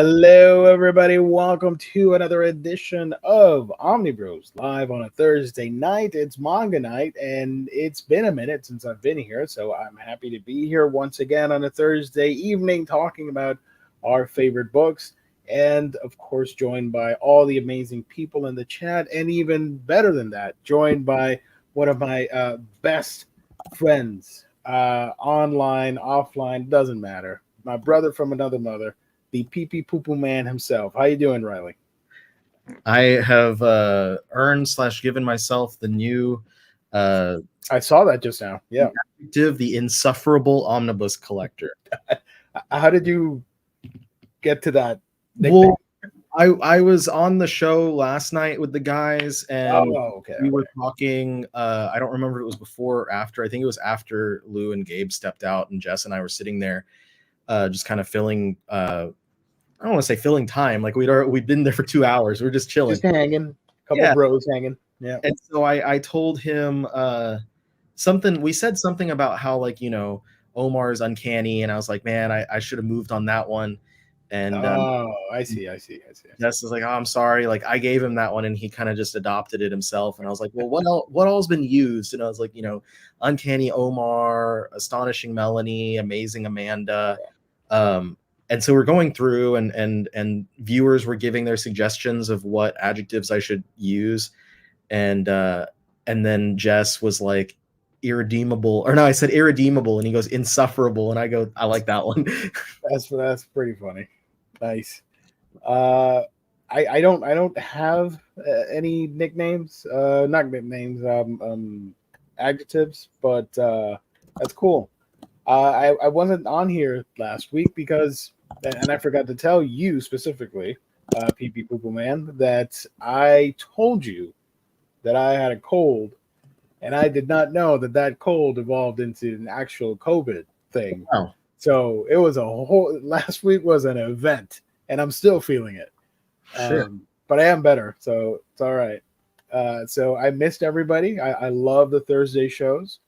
Hello, everybody. Welcome to another edition of Omnibros live on a Thursday night. It's manga night, and it's been a minute since I've been here, so I'm happy to be here once again on a Thursday evening talking about our favorite books, and of course, joined by all the amazing people in the chat, and even better than that, joined by one of my best friends, online, offline, doesn't matter. My brother from another mother, the pee-pee poo-poo man himself. How you doing, Riley? I have earned/given myself the new I saw that just now. Yeah. adjective, the insufferable omnibus collector. How did you get to that nickname? Well, I was on the show last night with the guys, and we were talking. I don't remember if it was before or after. I think it was after Lou and Gabe stepped out, and Jess and I were sitting there, just kind of filling. I don't want to say filling time. Like we'd been there for 2 hours. We're just chilling, just hanging. Couple bros hanging. Yeah. And so I told him something. We said something about how, like, Omar's uncanny, and I was like, man, I should have moved on that one. And I see. Jess is like, oh, I'm sorry. Like, I gave him that one, and he kind of just adopted it himself. And I was like, well, what all's been used? And I was like, Uncanny Omar, Astonishing Melanie, Amazing Amanda. And so we're going through, and viewers were giving their suggestions of what adjectives I should use. And then Jess was like, irredeemable, or no, I said irredeemable, and he goes, insufferable, and I go, I like that one. That's pretty funny. Nice. I don't have any nicknames, not nicknames, adjectives, but that's cool. I wasn't on here last week because, and I forgot to tell you specifically, Pee-pee Poo-poo Man, that I told you that I had a cold, and I did not know that cold evolved into an actual COVID thing. Wow. So it was last week was an event, and I'm still feeling it. Sure. But I am better, so it's all right. So I missed everybody. I love the Thursday shows,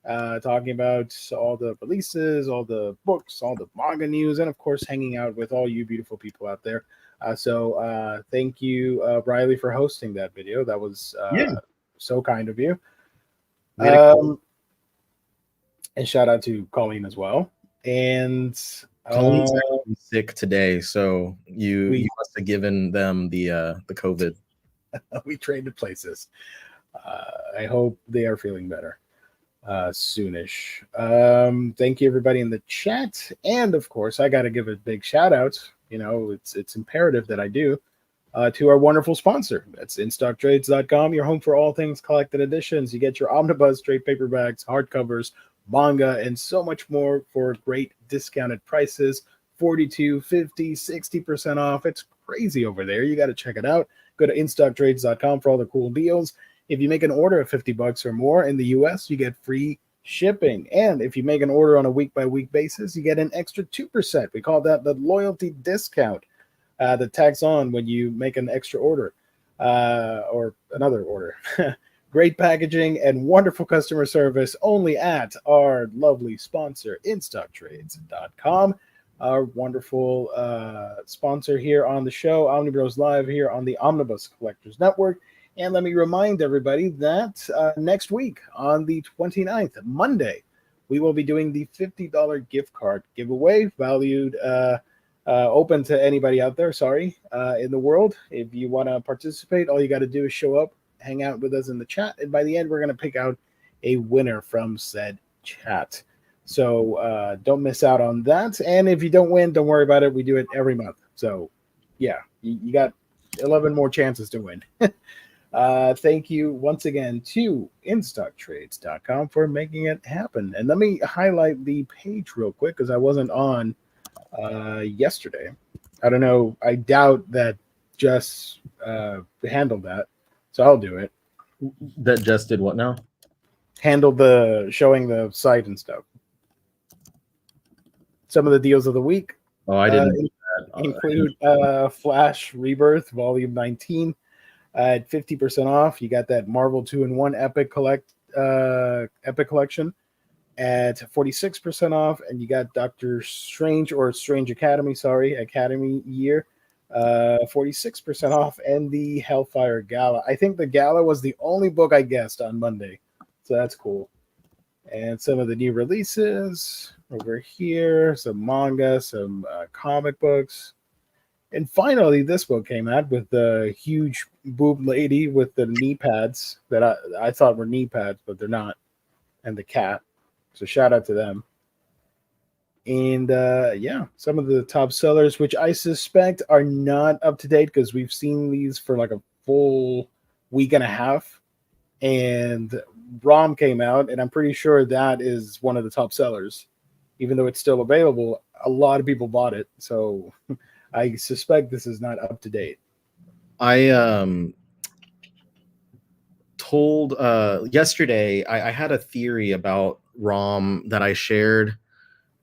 talking about all the releases, all the books, all the manga news, and of course, hanging out with all you beautiful people out there. So thank you, Riley, for hosting that video. That was so kind of you. And shout out to Colleen as well. And Colleen's actually sick today, so you must have given them the COVID. We traded places. I hope they are feeling better soonish. Thank you everybody in the chat, and of course I got to give a big shout out. It's imperative that I do, to our wonderful sponsor. That's InStockTrades.com, your home for all things collected editions. You get your Omnibus, trade paperbacks, hardcovers, manga, and so much more for great discounted prices. 42, 50, 60% off. It's crazy over there. You got to check it out. Go to InStockTrades.com for all the cool deals. If you make an order of $50 or more in the US, you get free shipping. And if you make an order on a week-by-week basis, you get an extra 2%. We call that the loyalty discount that tags on when you make an extra order or another order. Great packaging and wonderful customer service only at our lovely sponsor, InStockTrades.com. Our wonderful sponsor here on the show, Omnibros Live, here on the Omnibus Collectors Network. And let me remind everybody that next week on the 29th, Monday, we will be doing the $50 gift card giveaway, valued, open to anybody out there, in the world. If you want to participate, all you got to do is show up, hang out with us in the chat, and by the end, we're going to pick out a winner from said chat. So don't miss out on that. And if you don't win, don't worry about it. We do it every month. So, yeah, you got 11 more chances to win. Thank you once again to InStockTrades.com for making it happen. And let me highlight the page real quick because I wasn't on yesterday. I don't know. I doubt that Jess handled that. So I'll do it. That Jess did what now? Handled the showing the site and stuff. Some of the deals of the week. Oh, I didn't include Flash Rebirth Volume 19 at 50% off. You got that Marvel 2-in-1 Epic Collection, at 46% off, and you got Doctor Strange or Strange Academy, Academy Year, 46% off, and the Hellfire Gala. I think the Gala was the only book I guessed on Monday, so that's cool. And some of the new releases over here, some manga, some comic books. And finally, this book came out with the huge boob lady with the knee pads that I thought were knee pads, but they're not. And the cat. So shout out to them. And yeah, some of the top sellers, which I suspect are not up to date because we've seen these for like a full week and a half. And ROM came out, and I'm pretty sure that is one of the top sellers. Even though it's still available, a lot of people bought it. So I suspect this is not up to date. I told yesterday I had a theory about ROM that I shared.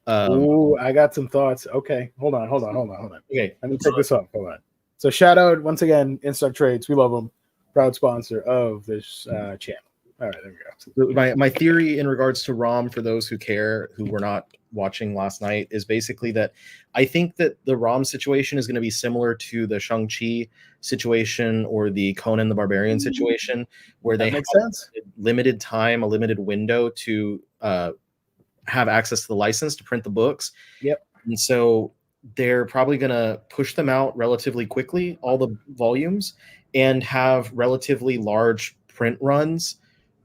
Ooh, I got some thoughts. Okay, hold on. Okay, let me take this off. Hold on. So shout out once again, Instock Trades. We love them. Proud sponsor of this channel. All right, there we go. My theory in regards to ROM, for those who care, who were not watching last night, is basically that I think that the ROM situation is going to be similar to the Shang-Chi situation or the Conan the Barbarian situation, where they have sense. limited time, a limited window to have access to the license to print the books. Yep. And so they're probably going to push them out relatively quickly, all the volumes, and have relatively large print runs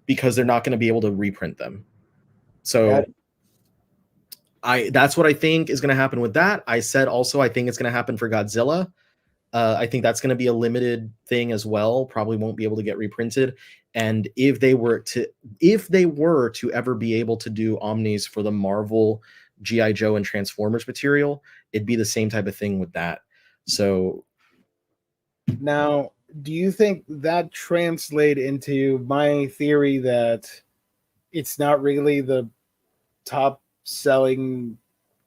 because they're not going to be able to reprint them. So that's what I think is going to happen with that. I said also I think it's going to happen for Godzilla. I think that's going to be a limited thing as well. Probably won't be able to get reprinted. And if they were to ever be able to do omnis for the Marvel, G.I. Joe, and Transformers material, it'd be the same type of thing with that. So now, do you think that translate into my theory that it's not really the top selling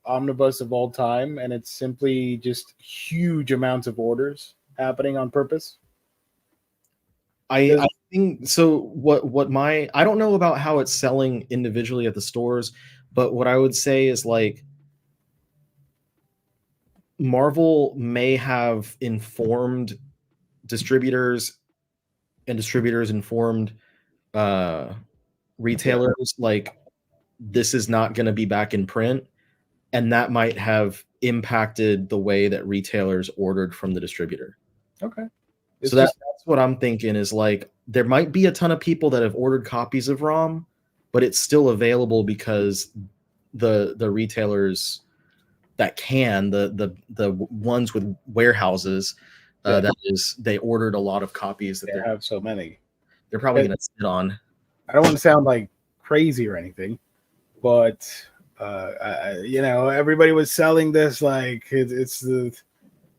omnibus of all time, and it's simply just huge amounts of orders happening on purpose? I think so. I don't know about how it's selling individually at the stores, but what I would say is like Marvel may have informed distributors, and distributors informed retailers like this is not going to be back in print, and that might have impacted the way that retailers ordered from the distributor. Okay. So that's what I'm thinking is like there might be a ton of people that have ordered copies of ROM, but it's still available because the retailers that can, the ones with warehouses, that is, they ordered a lot of copies that they have so many. They're probably going to sit on. I don't want to sound like crazy or anything, but everybody was selling this like it's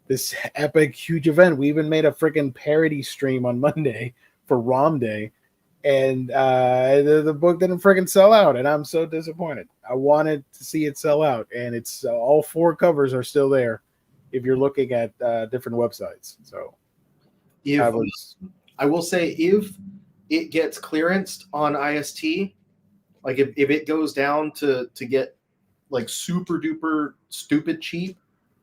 this epic huge event. We even made a freaking parody stream on Monday for ROM Day, and the book didn't freaking sell out, and I'm so disappointed. I wanted to see it sell out, and it's all 4 covers are still there if you're looking at different websites. So I will say if it gets clearanced on IST, like if it goes down to get like super duper stupid cheap,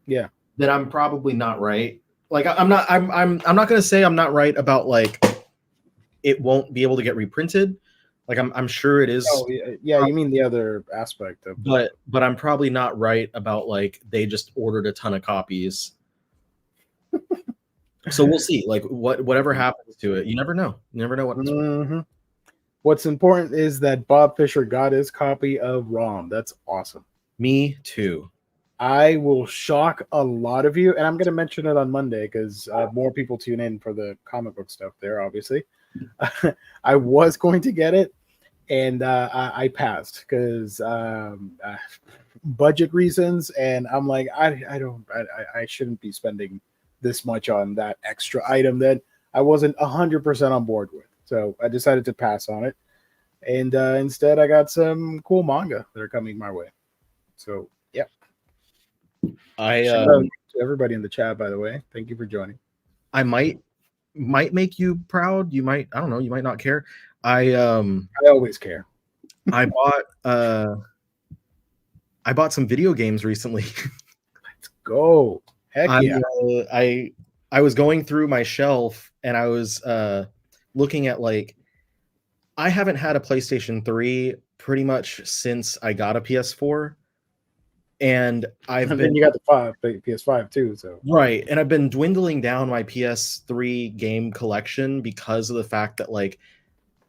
yeah, then I'm probably not right. Like I'm not going to say I'm not right about like it won't be able to get reprinted. Like I'm sure it is. Oh yeah, you mean the other aspect of but I'm probably not right about like they just ordered a ton of copies. So we'll see. Like whatever happens to it, you never know. You never know what. Mm-hmm. What's important is that Bob Fisher got his copy of ROM. That's awesome. Me too. I will shock a lot of you, and I'm going to mention it on Monday because more people tune in for the comic book stuff there, obviously. I was going to get it, and I passed because budget reasons, and I'm like, I shouldn't be spending this much on that extra item that I wasn't 100% on board with. So I decided to pass on it, and instead I got some cool manga that are coming my way. So yeah. Shout out to everybody in the chat, by the way. Thank you for joining. I might make you proud. You might, I don't know, you might not care. I always care. I bought some video games recently. Let's go. Heck yeah. I was going through my shelf and I was looking at like I haven't had a PlayStation 3 pretty much since I got a PS4. And And then you got the PS5 too. So right, and I've been dwindling down my PS3 game collection because of the fact that like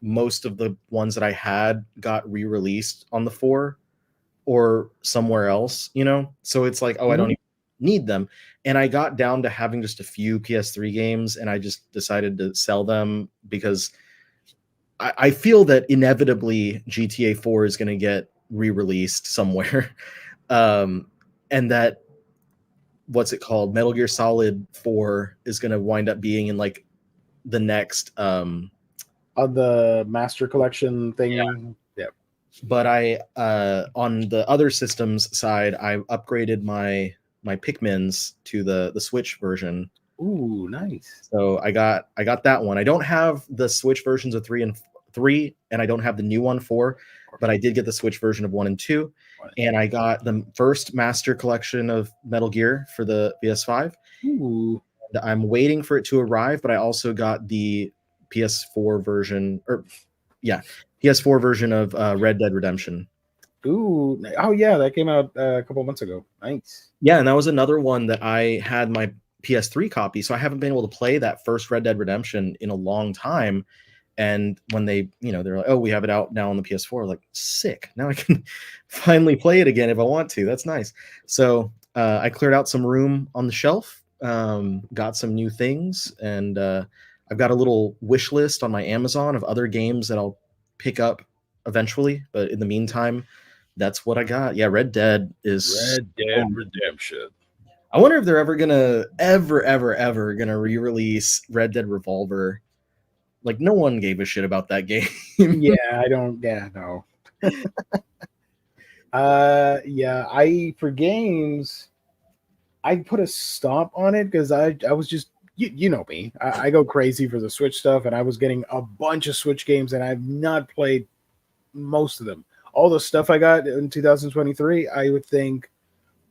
most of the ones that I had got re-released on the 4 or somewhere else, you know? So it's like, oh, I don't even need them. And I got down to having just a few PS3 games and I just decided to sell them because I feel that inevitably GTA 4 is going to get re-released somewhere. And that what's it called? Metal Gear Solid 4 is going to wind up being in like the next on the Master Collection thing. Yeah. But I on the other systems side, I upgraded my Pikmins to the Switch version. Ooh, nice. So I got that one. I don't have the Switch versions of 3 and I don't have the new one 4, but I did get the Switch version of 1 and 2. And I got the first Master Collection of Metal Gear for the PS5. Ooh. I'm waiting for it to arrive, but I also got the PS4 version, PS4 version of Red Dead Redemption. Ooh. Oh yeah, that came out a couple months ago. Nice. Yeah, and that was another one that I had my PS3 copy, so I haven't been able to play that first Red Dead Redemption in a long time. And when they, they're like, oh, we have it out now on the PS4, like, sick. Now I can finally play it again if I want to. That's nice. So I cleared out some room on the shelf, got some new things, and I've got a little wish list on my Amazon of other games that I'll pick up eventually. But in the meantime, that's what I got. Yeah, Red Dead Redemption. I wonder if they're ever gonna gonna re-release Red Dead Revolver. Like, no one gave a shit about that game. Yeah, I don't. Yeah, no. For games, I put a stop on it because I was just you know me. I go crazy for the Switch stuff, and I was getting a bunch of Switch games, and I've not played most of them. All the stuff I got in 2023, I would think,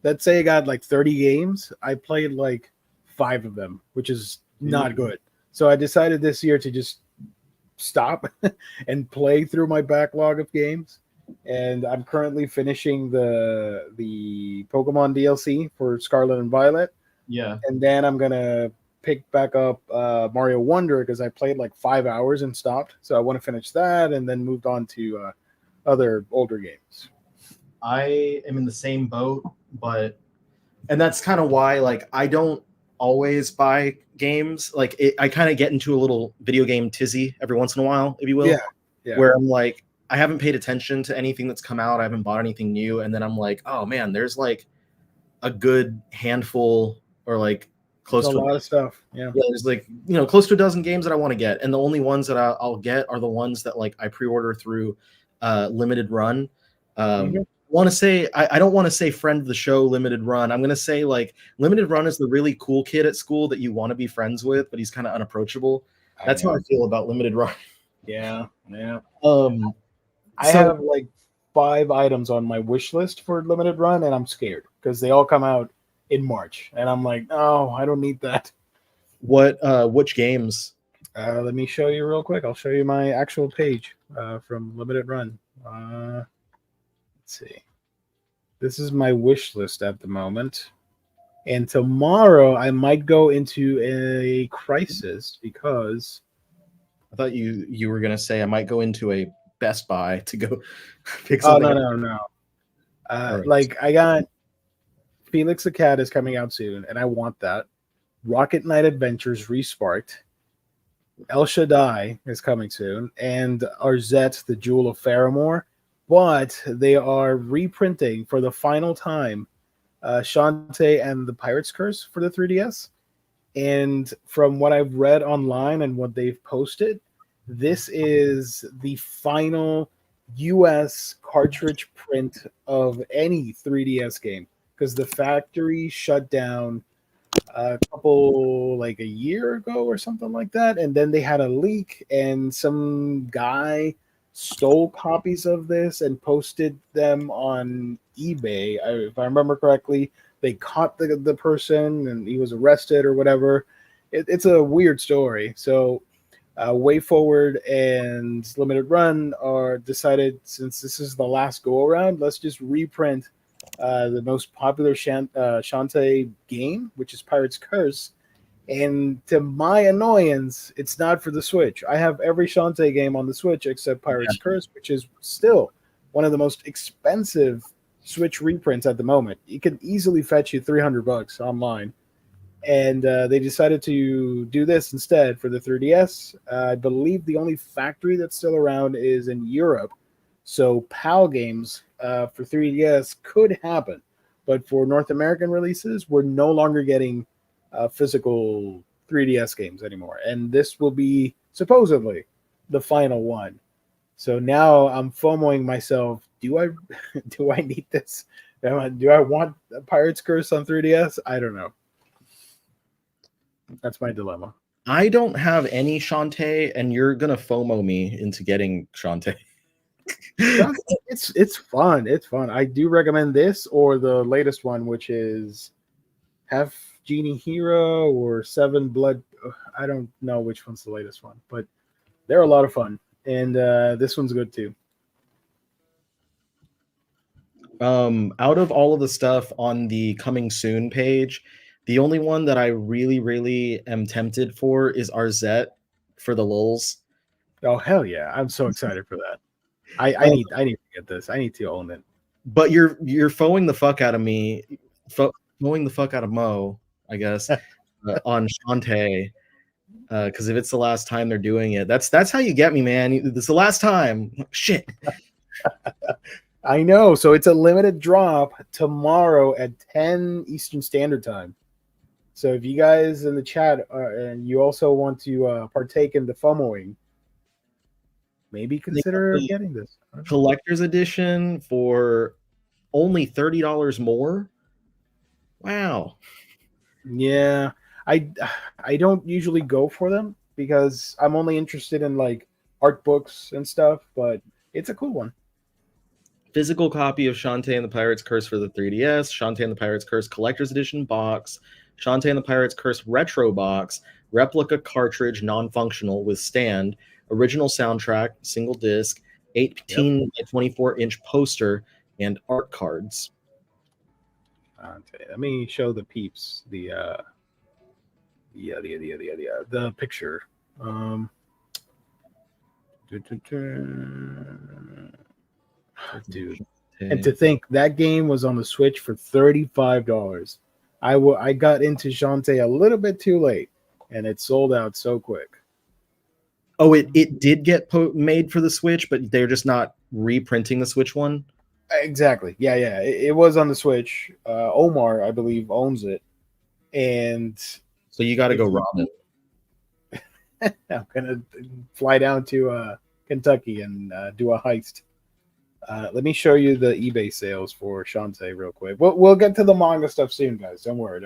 let's say I got like 30 games. I played like 5 of them, which is not good. So I decided this year to just stop and play through my backlog of games. And I'm currently finishing the Pokemon DLC for Scarlet and Violet. Yeah. And then I'm going to pick back up Mario Wonder because I played like 5 hours and stopped. So I want to finish that and then moved on to other older games. I am in the same boat, and that's kind of why, like, I don't always buy games. Like, I kind of get into a little video game tizzy every once in a while, if you will. Yeah. Where I'm like, I haven't paid attention to anything that's come out. I haven't bought anything new. And then I'm like, oh man, there's like a good handful or like close to a lot of stuff. Yeah. There's like, close to a dozen games that I want to get. And the only ones that I'll get are the ones that like I pre-order through limited run. Want to say I don't want to say friend of the show limited run. I'm going to say like limited run is the really cool kid at school that you want to be friends with, but he's kind of unapproachable. That's how I feel about limited run. Yeah. I So- have like 5 items on my wish list for limited run, and I'm scared because they all come out in March, and I'm like, oh, I don't need that. Which games? Let me show you real quick. I'll show you my actual page from limited run. Let's see. This is my wish list at the moment. And tomorrow I might go into a crisis because I thought you were gonna say I might go into a Best Buy to go pick something. No. Like, I got Felix the Cat is coming out soon, and I want that. Rocket Knight Adventures Resparked. El Shaddai is coming soon, and Arzette, the Jewel of Faramore. But they are reprinting for the final time Shantae and the Pirate's Curse for the 3DS. And from what I've read online and what they've posted, this is the final US cartridge print of any 3DS game because the factory shut down a year ago or something like that. And then they had a leak, and some guy stole copies of this and posted them on eBay. If I remember correctly, they caught the person and he was arrested or whatever. It's a weird story. So Way Forward and Limited Run are decided, since this is the last go around, let's just reprint the most popular Shantae game, which is Pirate's Curse. And to my annoyance, it's not for the Switch. I have every Shantae game on the Switch except Pirate's Curse, which is still one of the most expensive Switch reprints at the moment. It can easily fetch you $300 online. And they decided to do this instead for the 3DS. I believe the only factory that's still around is in Europe. So PAL games for 3DS could happen. But for North American releases, we're no longer getting physical 3DS games anymore. And this will be supposedly the final one. So now I'm FOMOing myself. Do I need this? Do I want Pirate's Curse on 3DS? I don't know. That's my dilemma. I don't have any Shantae, and you're gonna FOMO me into getting Shantae. It's fun. It's fun. I do recommend this or the latest one, which is Half Genie Hero or Seven Blood. I don't know which one's the latest one, but they're a lot of fun, and this one's good too. Out of all of the stuff on the coming soon page, the only one that I really, really am tempted for is Arzette for the lulz. Oh hell yeah! I'm so excited for that. I need to get this. I need to own it. But you're foeing the fuck out of me, foeing the fuck out of Mo, I guess, on Shantae. Because if it's the last time they're doing it, that's how you get me, man. It's the last time. Shit. I know. So it's a limited drop tomorrow at 10 Eastern Standard Time. So if you guys in the chat and you also want to partake in the FOMOing, maybe consider getting this. Collector's edition for only $30 more. Wow. Yeah. I don't usually go for them because I'm only interested in like art books and stuff, but it's a cool one. Physical copy of Shantae and the Pirate's Curse for the 3DS, Shantae and the Pirate's Curse Collector's Edition box, Shantae and the Pirate's Curse Retro box, replica cartridge non-functional with stand, original soundtrack, single disc, 18 by 24-inch poster, and art cards. Okay, let me show the peeps the picture. Dude, and to think that game was on the Switch for $35. I got into Shantae a little bit too late, and it sold out so quick. Oh, it did get made for the Switch, but they're just not reprinting the Switch one? Exactly. Yeah. It was on the Switch. Omar, I believe, owns it. And so you got to go rob it. I'm going to fly down to Kentucky and do a heist. Let me show you the eBay sales for Shantae real quick. We'll get to the manga stuff soon, guys. Don't worry.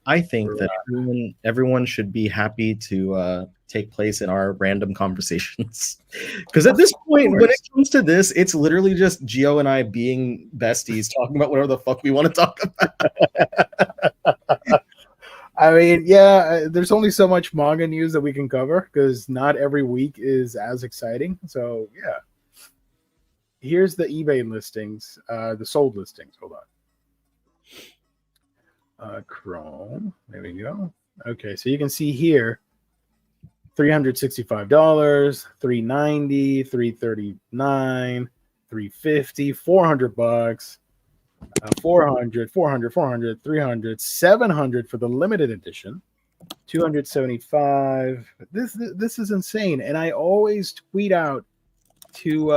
I think that everyone should be happy to take place in our random conversations. Because at this point, when it comes to this, it's literally just Gio and I being besties talking about whatever the fuck we want to talk about. I mean, yeah, there's only so much manga news that we can cover because not every week is as exciting. So, yeah. Here's the eBay listings, the sold listings. Hold on. Chrome. There we go. Okay, so you can see here $365, $390, $339, $350, $400, $400, $300, $700 for the limited edition, $275. This is insane, and I always tweet out to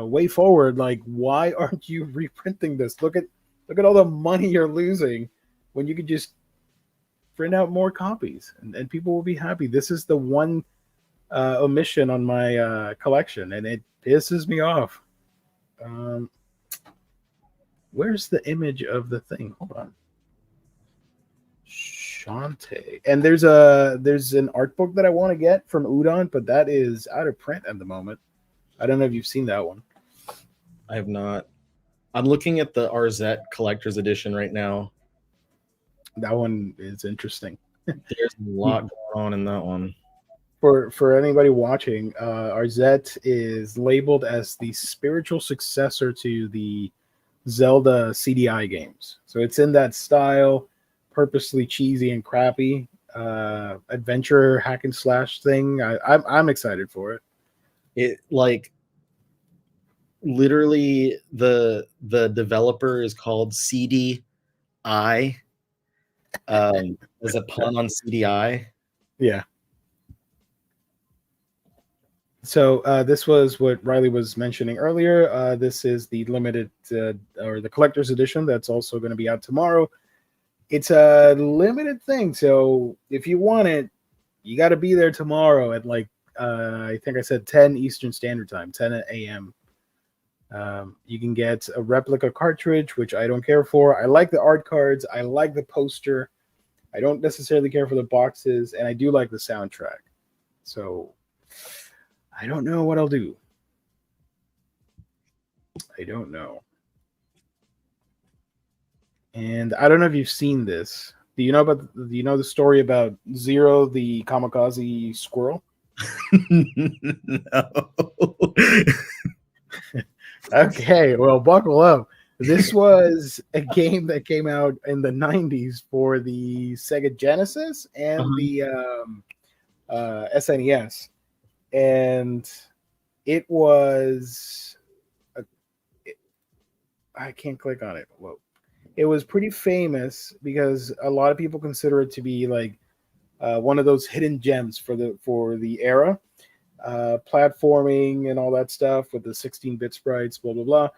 Way Forward, like, why aren't you reprinting this? Look at all the money you're losing when you could just print out more copies and people will be happy. This is the one omission on my collection, and it pisses me off. Where's the image of the thing? Hold on. Shantae. And there's an art book that I want to get from Udon, but that is out of print at the moment. I don't know if you've seen that one. I have not. I'm looking at the RZ collector's edition right now. That one is interesting. There's a lot going on in that one. For anybody watching, RZ is labeled as the spiritual successor to the Zelda CDI games. So it's in that style, purposely cheesy and crappy adventure hack and slash thing. I'm excited for it. It like literally the developer is called CDI as a pun on CDI. Yeah. So this was what Riley was mentioning earlier. This is the limited or the collector's edition that's also going to be out tomorrow. It's a limited thing, so if you want it, you got to be there tomorrow at like I think I said 10 Eastern Standard Time, 10 a.m. You can get a replica cartridge, which I don't care for. I like the art cards. I like the poster. I don't necessarily care for the boxes, and I do like the soundtrack. So I don't know what I'll do. I don't know. And I don't know if you've seen this. Do you know the story about Zero, the kamikaze squirrel? No. Okay, well, buckle up. This was a game that came out in the 90s for the Sega Genesis and the SNES. And it was I can't click on it. Whoa. It was pretty famous because a lot of people consider it to be like one of those hidden gems for the era, platforming and all that stuff with the 16-bit sprites, blah blah blah.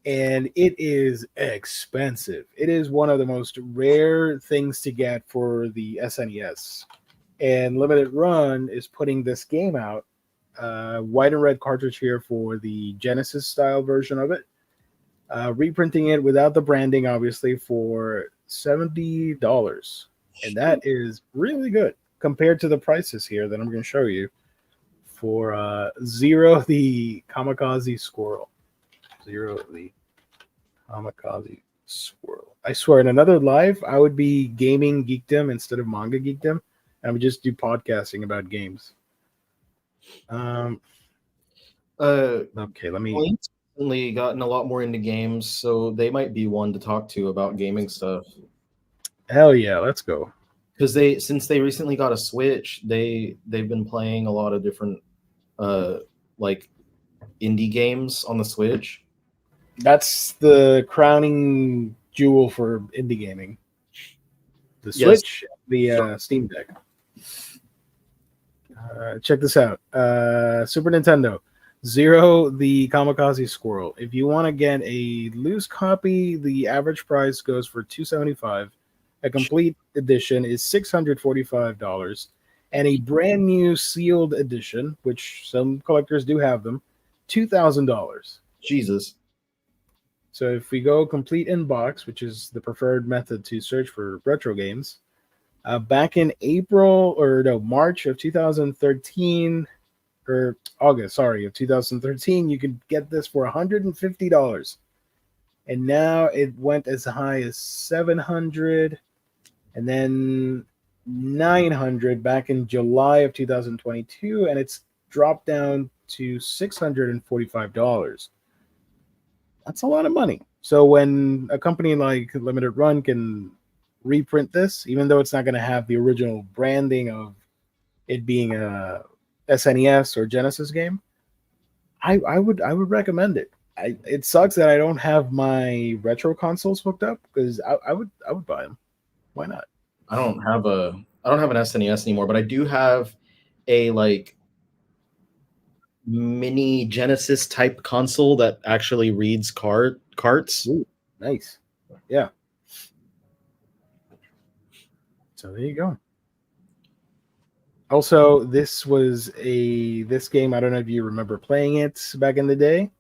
And it is expensive. It is one of the most rare things to get for the SNES. And Limited Run is putting this game out, white and red cartridge here for the Genesis style version of it. Reprinting it without the branding, obviously, for $70. And that is really good compared to the prices here that I'm going to show you for Zero the Kamikaze Squirrel. Zero the Kamikaze Squirrel. I swear, in another life, I would be gaming geekdom instead of manga geekdom. I would just do podcasting about games. Okay, let me. Recently gotten a lot more into games, so they might be one to talk to about gaming stuff. Hell yeah, let's go. Because since they recently got a Switch, they've been playing a lot of different like indie games on the Switch. That's the crowning jewel for indie gaming. The Switch, yes. The Steam Deck. Check this out. Super Nintendo. Zero the Kamikaze Squirrel. If you want to get a loose copy, the average price goes for $275. A complete edition is $645, and a brand new sealed edition, which some collectors do have them, $2,000. Jesus. So if we go complete in box, which is the preferred method to search for retro games, back in March of 2013. Or August, sorry, of 2013, you could get this for $150. And now it went as high as $700 and then $900 back in July of 2022, and it's dropped down to $645. That's a lot of money. So when a company like Limited Run can reprint this, even though it's not going to have the original branding of it being a SNES or Genesis game, I would recommend it. It sucks that I don't have my retro consoles hooked up because I would buy them. Why not? I don't have an SNES anymore, but I do have a like mini Genesis type console that actually reads carts. Ooh, nice. Yeah. So there you go. Also, this game, I don't know if you remember playing it back in the day.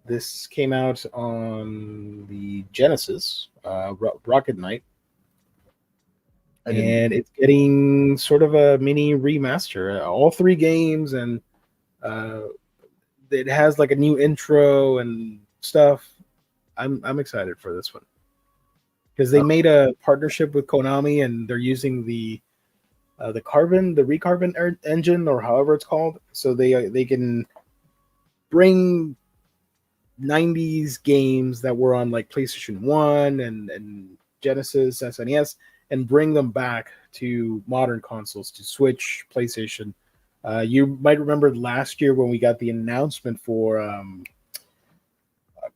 This came out on the Genesis, Rocket Knight. and it's getting sort of a mini remaster. All 3 games, and it has like a new intro and stuff. I'm excited for this one because they made a partnership with Konami, and they're using the Recarbon engine, or however it's called, so they can bring 90s games that were on like PlayStation 1 and Genesis, SNES, and bring them back to modern consoles, to Switch, PlayStation. You might remember last year when we got the announcement for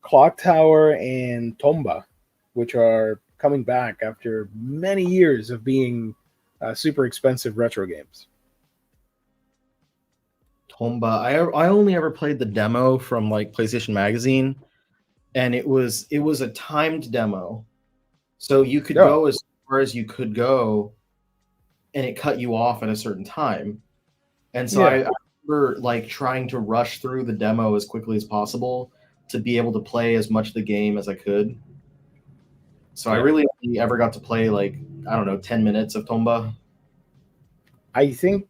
Clock Tower and Tomba, which are coming back after many years of being super expensive retro games. Tomba. I only ever played the demo from like PlayStation Magazine, and it was a timed demo, so you could go as far as you could go, and it cut you off at a certain time. And so I remember like trying to rush through the demo as quickly as possible to be able to play as much of the game as I could. So I really only ever got to play like, I don't know, 10 minutes of Tomba. I think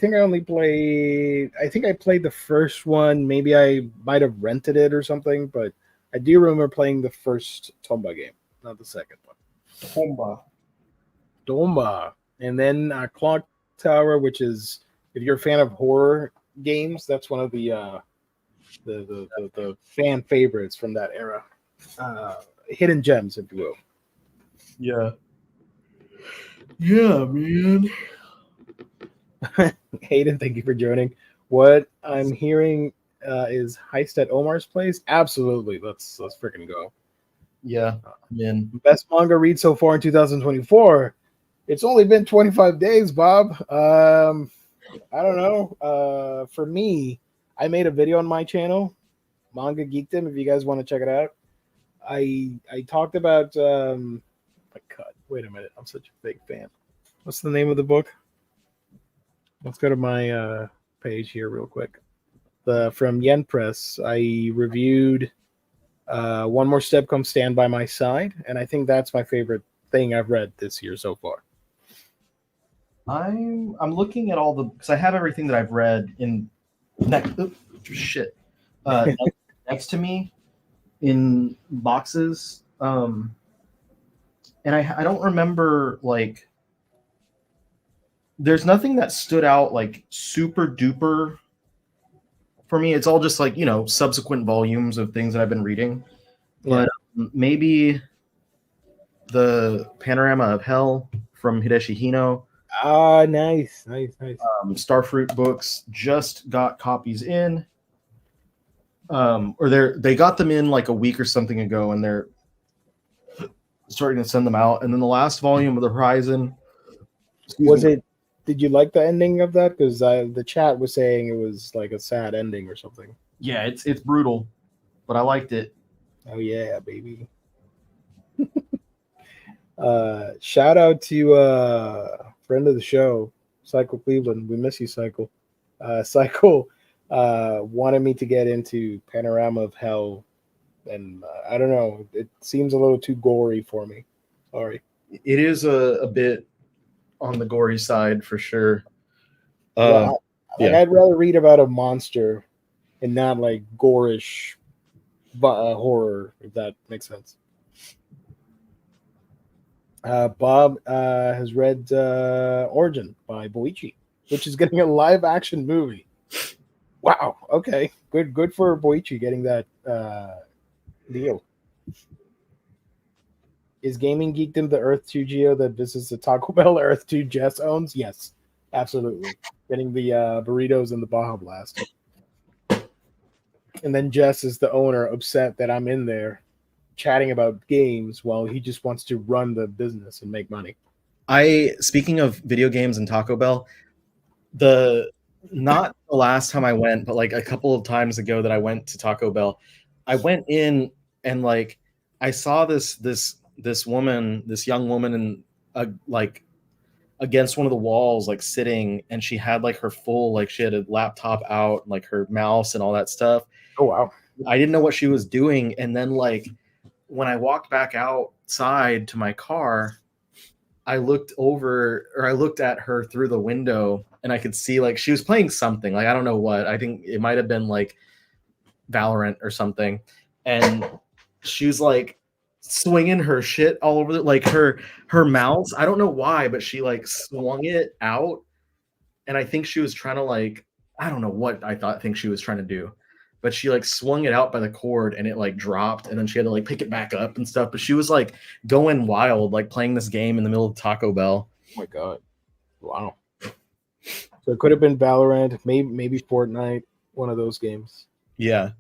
I only played. I think I played the first one. Maybe I might have rented it or something, but I do remember playing the first Tomba game, not the second one. Tomba, and then Clock Tower, which is, if you're a fan of horror games, that's one of the fan favorites from that era. Hidden gems, if you will. Yeah, man. Hayden, thank you for joining. What I'm hearing is Heist at Omar's Place. Absolutely, let's freaking go. Yeah, man. Best manga read so far in 2024. It's only been 25 days, Bob. I don't know. For me, I made a video on my channel, Manga Geekdom, if you guys want to check it out. I talked about my God, wait a minute, I'm such a big fan. What's the name of the book? Let's go to my page here real quick. From Yen Press, I reviewed One More Step Come Stand by My Side, and I think that's my favorite thing I've read this year so far. I'm looking at all the, because I have everything that I've read in next to me in boxes, and I don't remember, like, there's nothing that stood out like super duper for me. It's all just like, you know, subsequent volumes of things that I've been reading. But maybe the Panorama of Hell from Hideshi Hino. Nice. Starfruit Books just got copies in, or they got them in like a week or something ago, and they're starting to send them out. And then the last volume of the Horizon. Did you like the ending of that? Because the chat was saying it was like a sad ending or something. Yeah, it's brutal, but I liked it. Oh yeah, baby. Shout out to friend of the show, Cycle Cleveland. We miss you, Cycle. Cycle wanted me to get into Panorama of Hell, and I don't know. It seems a little too gory for me. Sorry. It is a bit on the gory side for sure. I'd rather read about a monster and not like gorish horror, if that makes sense. Bob has read Origin by Boichi, which is getting a live action movie. Wow. Okay. Good for Boichi getting that deal. Is Gaming Geekdom the Earth 2 Geo that visits the Taco Bell Earth 2 Jess owns? Yes, absolutely. Getting the burritos and the Baja Blast. And then Jess is the owner, upset that I'm in there chatting about games while he just wants to run the business and make money. Speaking of video games and Taco Bell, not the last time I went, but like a couple of times ago that I went to Taco Bell, I went in and like I saw this young woman and like against one of the walls, like sitting, and she had like her full, like she had a laptop out, like her mouse and all that stuff. Oh wow. I didn't know what she was doing, and then like when I walked back outside to my car, I looked at her through the window, and I could see like she was playing something. Like I don't know what. I think it might have been like Valorant or something, and she was like swinging her shit all over like her mouse. I don't know why, but she like swung it out, and I think she was trying to like, I don't know what think she was trying to do, but she like swung it out by the cord and it like dropped, and then she had to like pick it back up and stuff. But she was like going wild, like playing this game in the middle of Taco Bell. Oh my god! Wow. So it could have been Valorant, maybe Fortnite, one of those games. Yeah.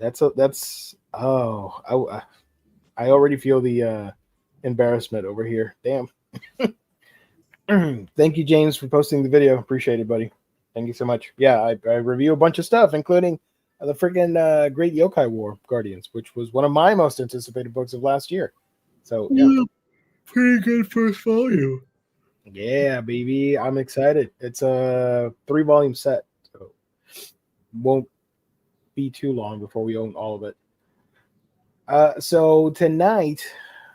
I already feel the embarrassment over here. Damn. Thank you, James, for posting the video. Appreciate it, buddy. Thank you so much. Yeah, I review a bunch of stuff, including the freaking Great Yokai War Guardians, which was one of my most anticipated books of last year. So yeah, pretty good first volume. Yeah, baby, I'm excited. It's a 3-volume set, so won't be too long before we own all of it. So tonight,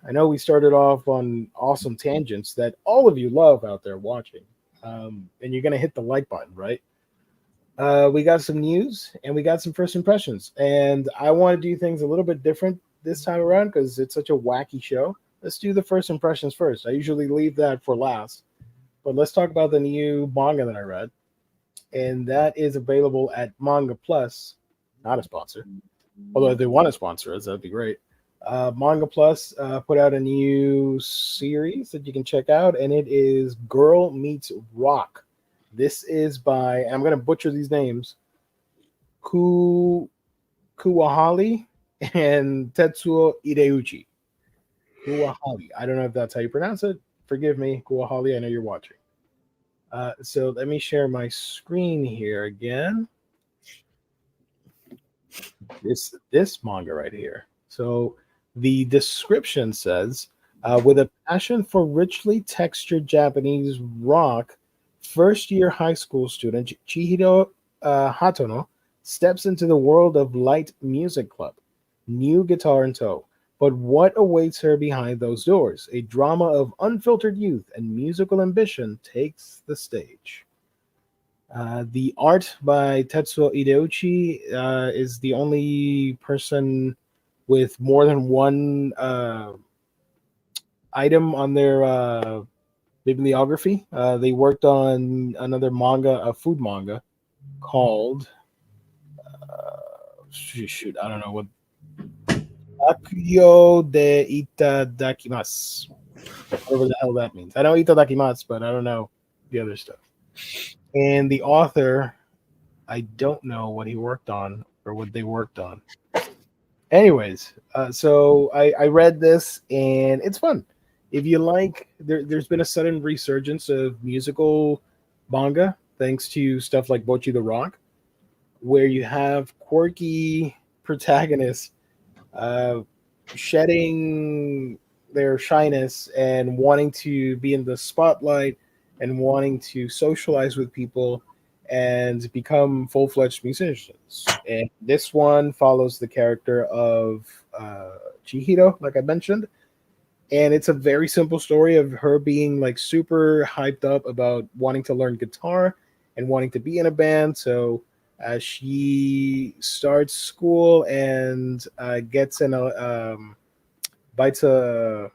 I know we started off on awesome tangents that all of you love out there watching, and you're gonna hit the like button, right? We got some news and we got some first impressions, and I want to do things a little bit different this time around because it's such a wacky show. Let's do the first impressions first. I usually leave that for last, but let's talk about the new manga that I read, and that is available at Manga Plus. Not a sponsor, although if they want to sponsor us, that'd be great. Manga Plus put out a new series that you can check out, and it is Girl Meets Rock. This is by, I'm going to butcher these names, Kuwahali and Tetsuo Hideuchi. Kuwahali. I don't know if that's how you pronounce it. Forgive me, Kuwahali. I know you're watching. So let me share my screen here again. This manga right here. So the description says, with a passion for richly textured Japanese rock, first-year high school student Chihiro Hatono steps into the world of Light Music Club. New guitar in tow. But what awaits her behind those doors? A drama of unfiltered youth and musical ambition takes the stage. The art by Tetsuo Hideuchi is the only person with more than one item on their bibliography. They worked on another manga, a food manga, called I don't know what. Akyo de Itadakimasu. Whatever the hell that means. I know Itadakimasu, but I don't know the other stuff. And the author, I don't know what he worked on or what they worked on. Anyways, so I read this and it's fun. If you like, there's been a sudden resurgence of musical manga thanks to stuff like Bocchi the Rock, where you have quirky protagonists shedding their shyness and wanting to be in the spotlight and wanting to socialize with people and become full-fledged musicians. And this one follows the character of Chihiro, like I mentioned. And it's a very simple story of her being like super hyped up about wanting to learn guitar and wanting to be in a band. So she starts school and gets in a gets a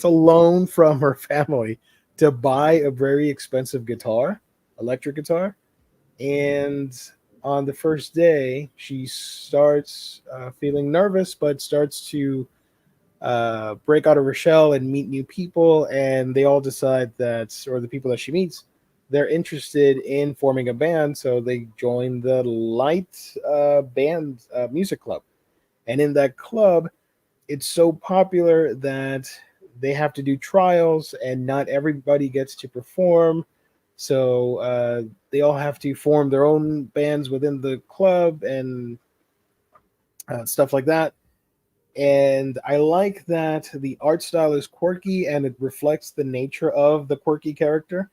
loan from her family to buy a very expensive guitar, electric guitar. And on the first day, she starts feeling nervous, but starts to break out of her shell and meet new people. And they all decide that, or the people that she meets, they're interested in forming a band, so they join the Light Band Music Club. And in that club, it's so popular that they have to do trials, and not everybody gets to perform. So they all have to form their own bands within the club and stuff like that. And I like that the art style is quirky and it reflects the nature of the quirky character.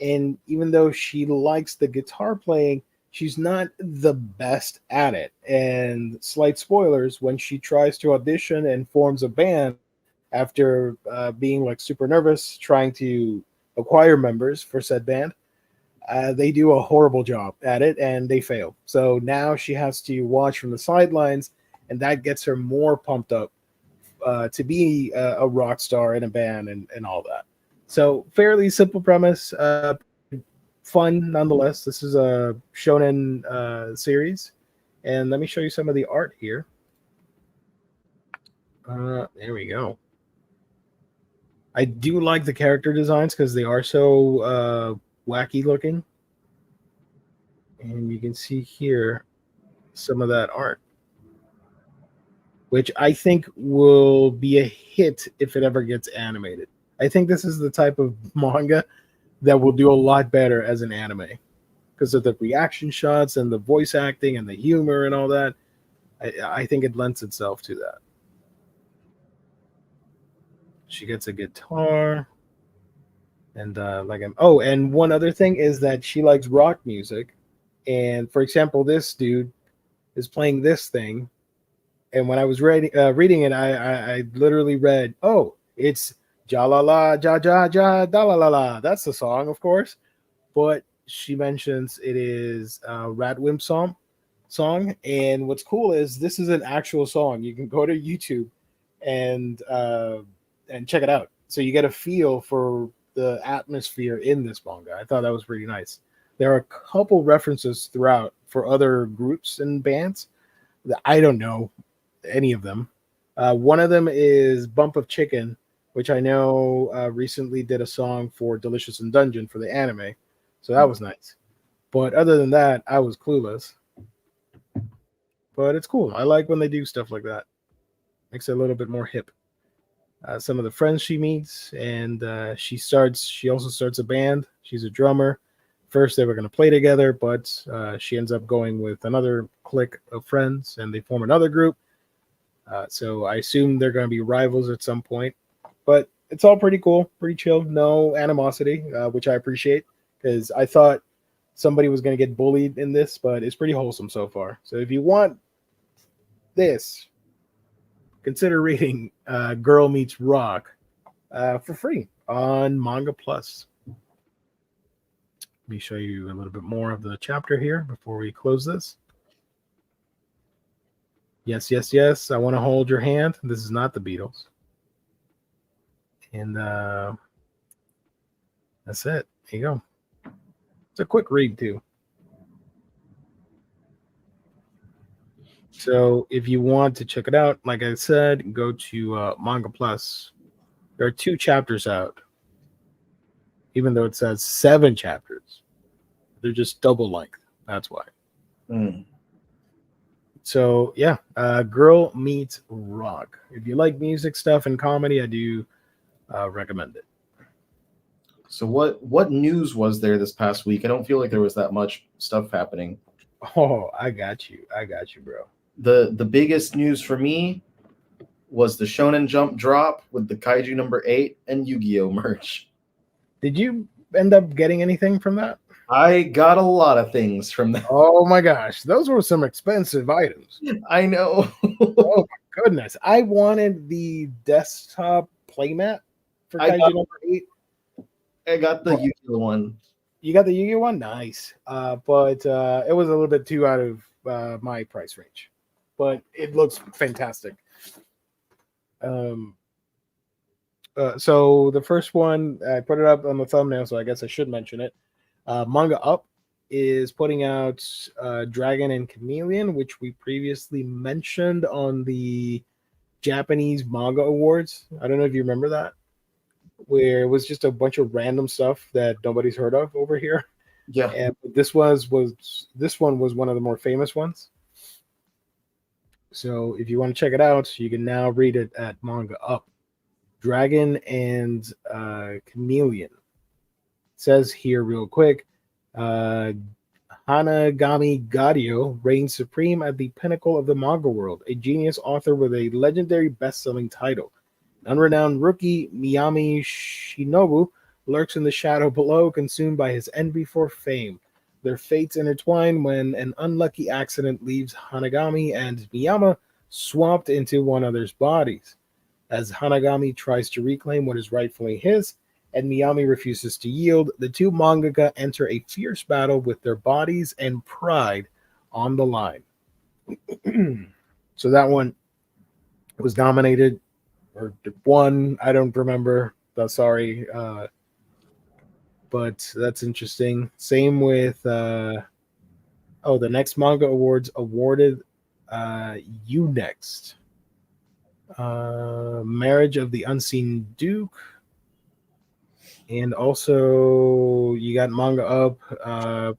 And even though she likes the guitar playing, she's not the best at it. And slight spoilers, when she tries to audition and forms a band, after being like super nervous trying to acquire members for said band. They do a horrible job at it and they fail. So now she has to watch from the sidelines, and that gets her more pumped up to be a rock star in a band and all that. So fairly simple premise, fun nonetheless. This is a shonen series, and let me show you some of the art here. There we go. I do like the character designs because they are so wacky looking. And you can see here some of that art, which I think will be a hit if it ever gets animated. I think this is the type of manga that will do a lot better as an anime because of the reaction shots and the voice acting and the humor and all that. I think it lends itself to that. She gets a guitar. And and one other thing is that she likes rock music. And for example, this dude is playing this thing. And when I was reading it, I literally read, oh, it's ja la la, ja ja ja, da la la la. That's the song, of course. But she mentions it is Radwimp song. And what's cool is this is an actual song. You can go to YouTube and check it out. So you get a feel for the atmosphere in this manga. I thought that was pretty nice. There are a couple references throughout for other groups and bands that I don't know any of them. One of them is Bump of Chicken, which I know recently did a song for Delicious in Dungeon for the anime. So that was nice. But other than that, I was clueless. But it's cool. I like when they do stuff like that. Makes it a little bit more hip. Some of the friends she meets, and she also starts a band. She's a drummer. First they were going to play together, but she ends up going with another clique of friends and they form another group. So I assume they're going to be rivals at some point, but it's all pretty cool, pretty chill. No animosity, which I appreciate because I thought somebody was going to get bullied in this, but it's pretty wholesome so far. So if you want this, consider reading Girl Meets Rock for free on Manga Plus. Let me show you a little bit more of the chapter here before we close this. Yes, yes, yes. I want to hold your hand. This is not the Beatles. And that's it. There you go. It's a quick read, too. So if you want to check it out, like I said, go to Manga Plus. There are 2 chapters out, even though it says 7 chapters. They're just double length. That's why. So yeah, Girl Meets Rock. If you like music stuff and comedy, I do recommend it. So what news was there this past week? I don't feel like there was that much stuff happening. Oh, I got you, bro. The biggest news for me was the Shonen Jump drop with the Kaiju number 8 and Yu-Gi-Oh merch. Did you end up getting anything from that? I got a lot of things from that. Oh my gosh, those were some expensive items. I know. Oh my goodness. I wanted the desktop playmat for Kaiju number 8. I got the Yu-Gi-Oh one. You got the Yu-Gi-Oh one? Nice. But it was a little bit too out of my price range. But it looks fantastic. So the first one, I put it up on the thumbnail, so I guess I should mention it. Manga Up is putting out Dragon and Chameleon, which we previously mentioned on the Japanese Manga Awards. I don't know if you remember that, where it was just a bunch of random stuff that nobody's heard of over here. Yeah. And this one was one of the more famous ones. So if you want to check it out, you can now read it at Manga Up. Dragon and Chameleon. It says here real quick, Hanagami Gadio reigns supreme at the pinnacle of the manga world, a genius author with a legendary best-selling title. An unrenowned rookie, Miyami Shinobu, lurks in the shadow below, consumed by his envy for fame. Their fates intertwine when an unlucky accident leaves Hanagami and Miyama swapped into one another's bodies. as Hanagami tries to reclaim what is rightfully his, and Miyami refuses to yield. The two mangaka enter a fierce battle with their bodies and pride on the line. So that one was nominated or won. I don't remember. Sorry. But that's interesting. Same with the next manga awards awarded You Next. Marriage of the Unseen Duke. And also you got Manga Up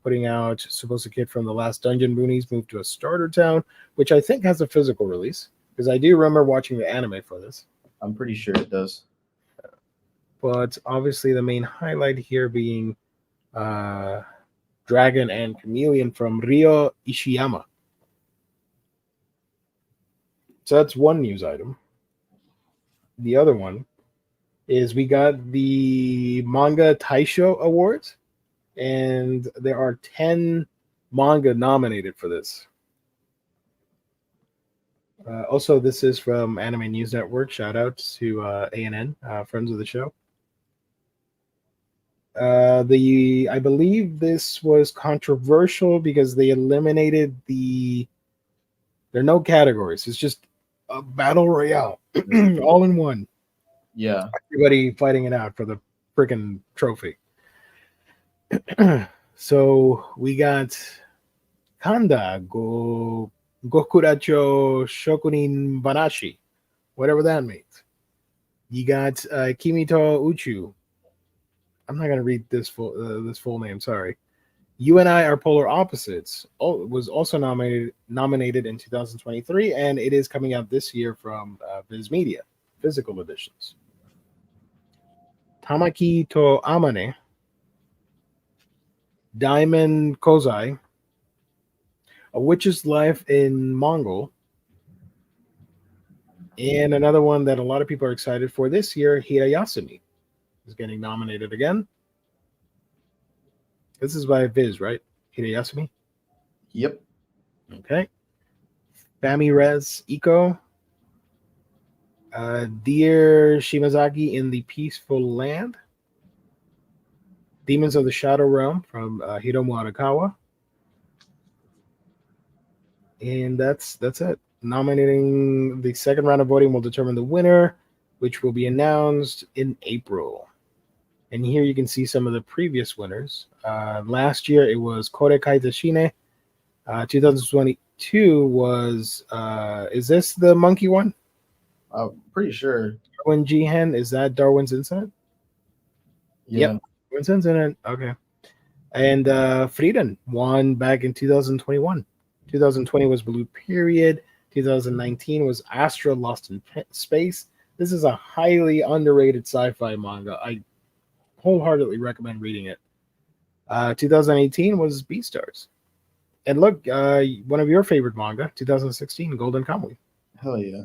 putting out Supposed Kid from the Last Dungeon Boonies moved to a starter town, which I think has a physical release, because I do remember watching the anime for this. I'm pretty sure it does. But obviously the main highlight here being Dragon and Chameleon from Ryo Ishiyama. So that's one news item. The other one is we got the Manga Taisho Awards, and there are 10 manga nominated for this. Also, this is from Anime News Network. Shout out to ANN, friends of the show. I believe this was controversial because they eliminated there are no categories. It's just a battle royale, all in one. Yeah. Everybody fighting it out for the freaking trophy. So we got Kanda Gokuracho Shokunin Banashi, whatever that means. You got Kimito Uchu. I'm not gonna read this full name. Sorry. You and I Are Polar Opposites. Was also nominated in 2023, and it is coming out this year from Viz Media, physical editions. Tamaki to Amane, Diamond Kozai, A Witch's Life in Mongol, and another one that a lot of people are excited for this year, Hirayasumi, is getting nominated again. This is by Viz, right? Hirayasumi? Yep. Okay. Famirez Iko, Dear Shimazaki in the Peaceful Land, Demons of the Shadow Realm from Hiromu Arakawa, and that's it. Nominating the second round of voting will determine the winner, which will be announced in April. And here you can see some of the previous winners. Last year it was Kore Kaitashine. 2022 was is this the monkey one? I'm pretty sure. Darwin Jihen, is that Darwin's Incident? Yeah. Yep. Darwin's Incident. Okay. And Frieden won back in 2021. 2020 was Blue Period. 2019 was Astra Lost in Space. This is a highly underrated sci-fi manga. I wholeheartedly recommend reading it. 2018 was Beastars. And look, one of your favorite manga, 2016, Golden Kamuy. Hell yeah.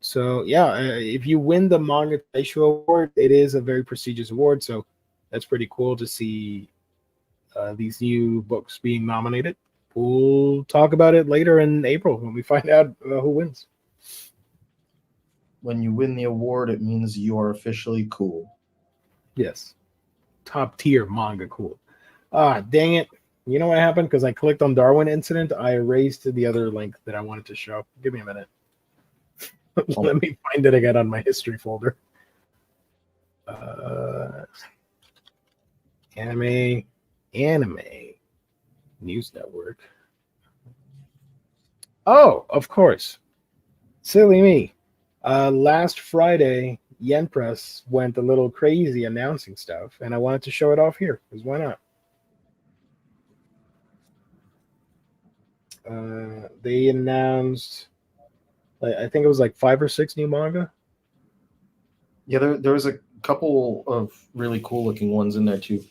So yeah, if you win the Manga Taisho Award, it is a very prestigious award. So that's pretty cool to see these new books being nominated. We'll talk about it later in April when we find out who wins. When you win the award, it means you are officially cool. Yes. Top tier manga cool. Dang it. You know what happened? Because I clicked on Darwin Incident, I erased the other link that I wanted to show. Give me a minute. Let me find it again on my history folder. Anime News Network. Oh, of course. Silly me. Last Friday, Yen Press went a little crazy announcing stuff, and I wanted to show it off here, because why not? They announced, I think it was like 5 or 6 new manga. Yeah, there was a couple of really cool looking ones in there too.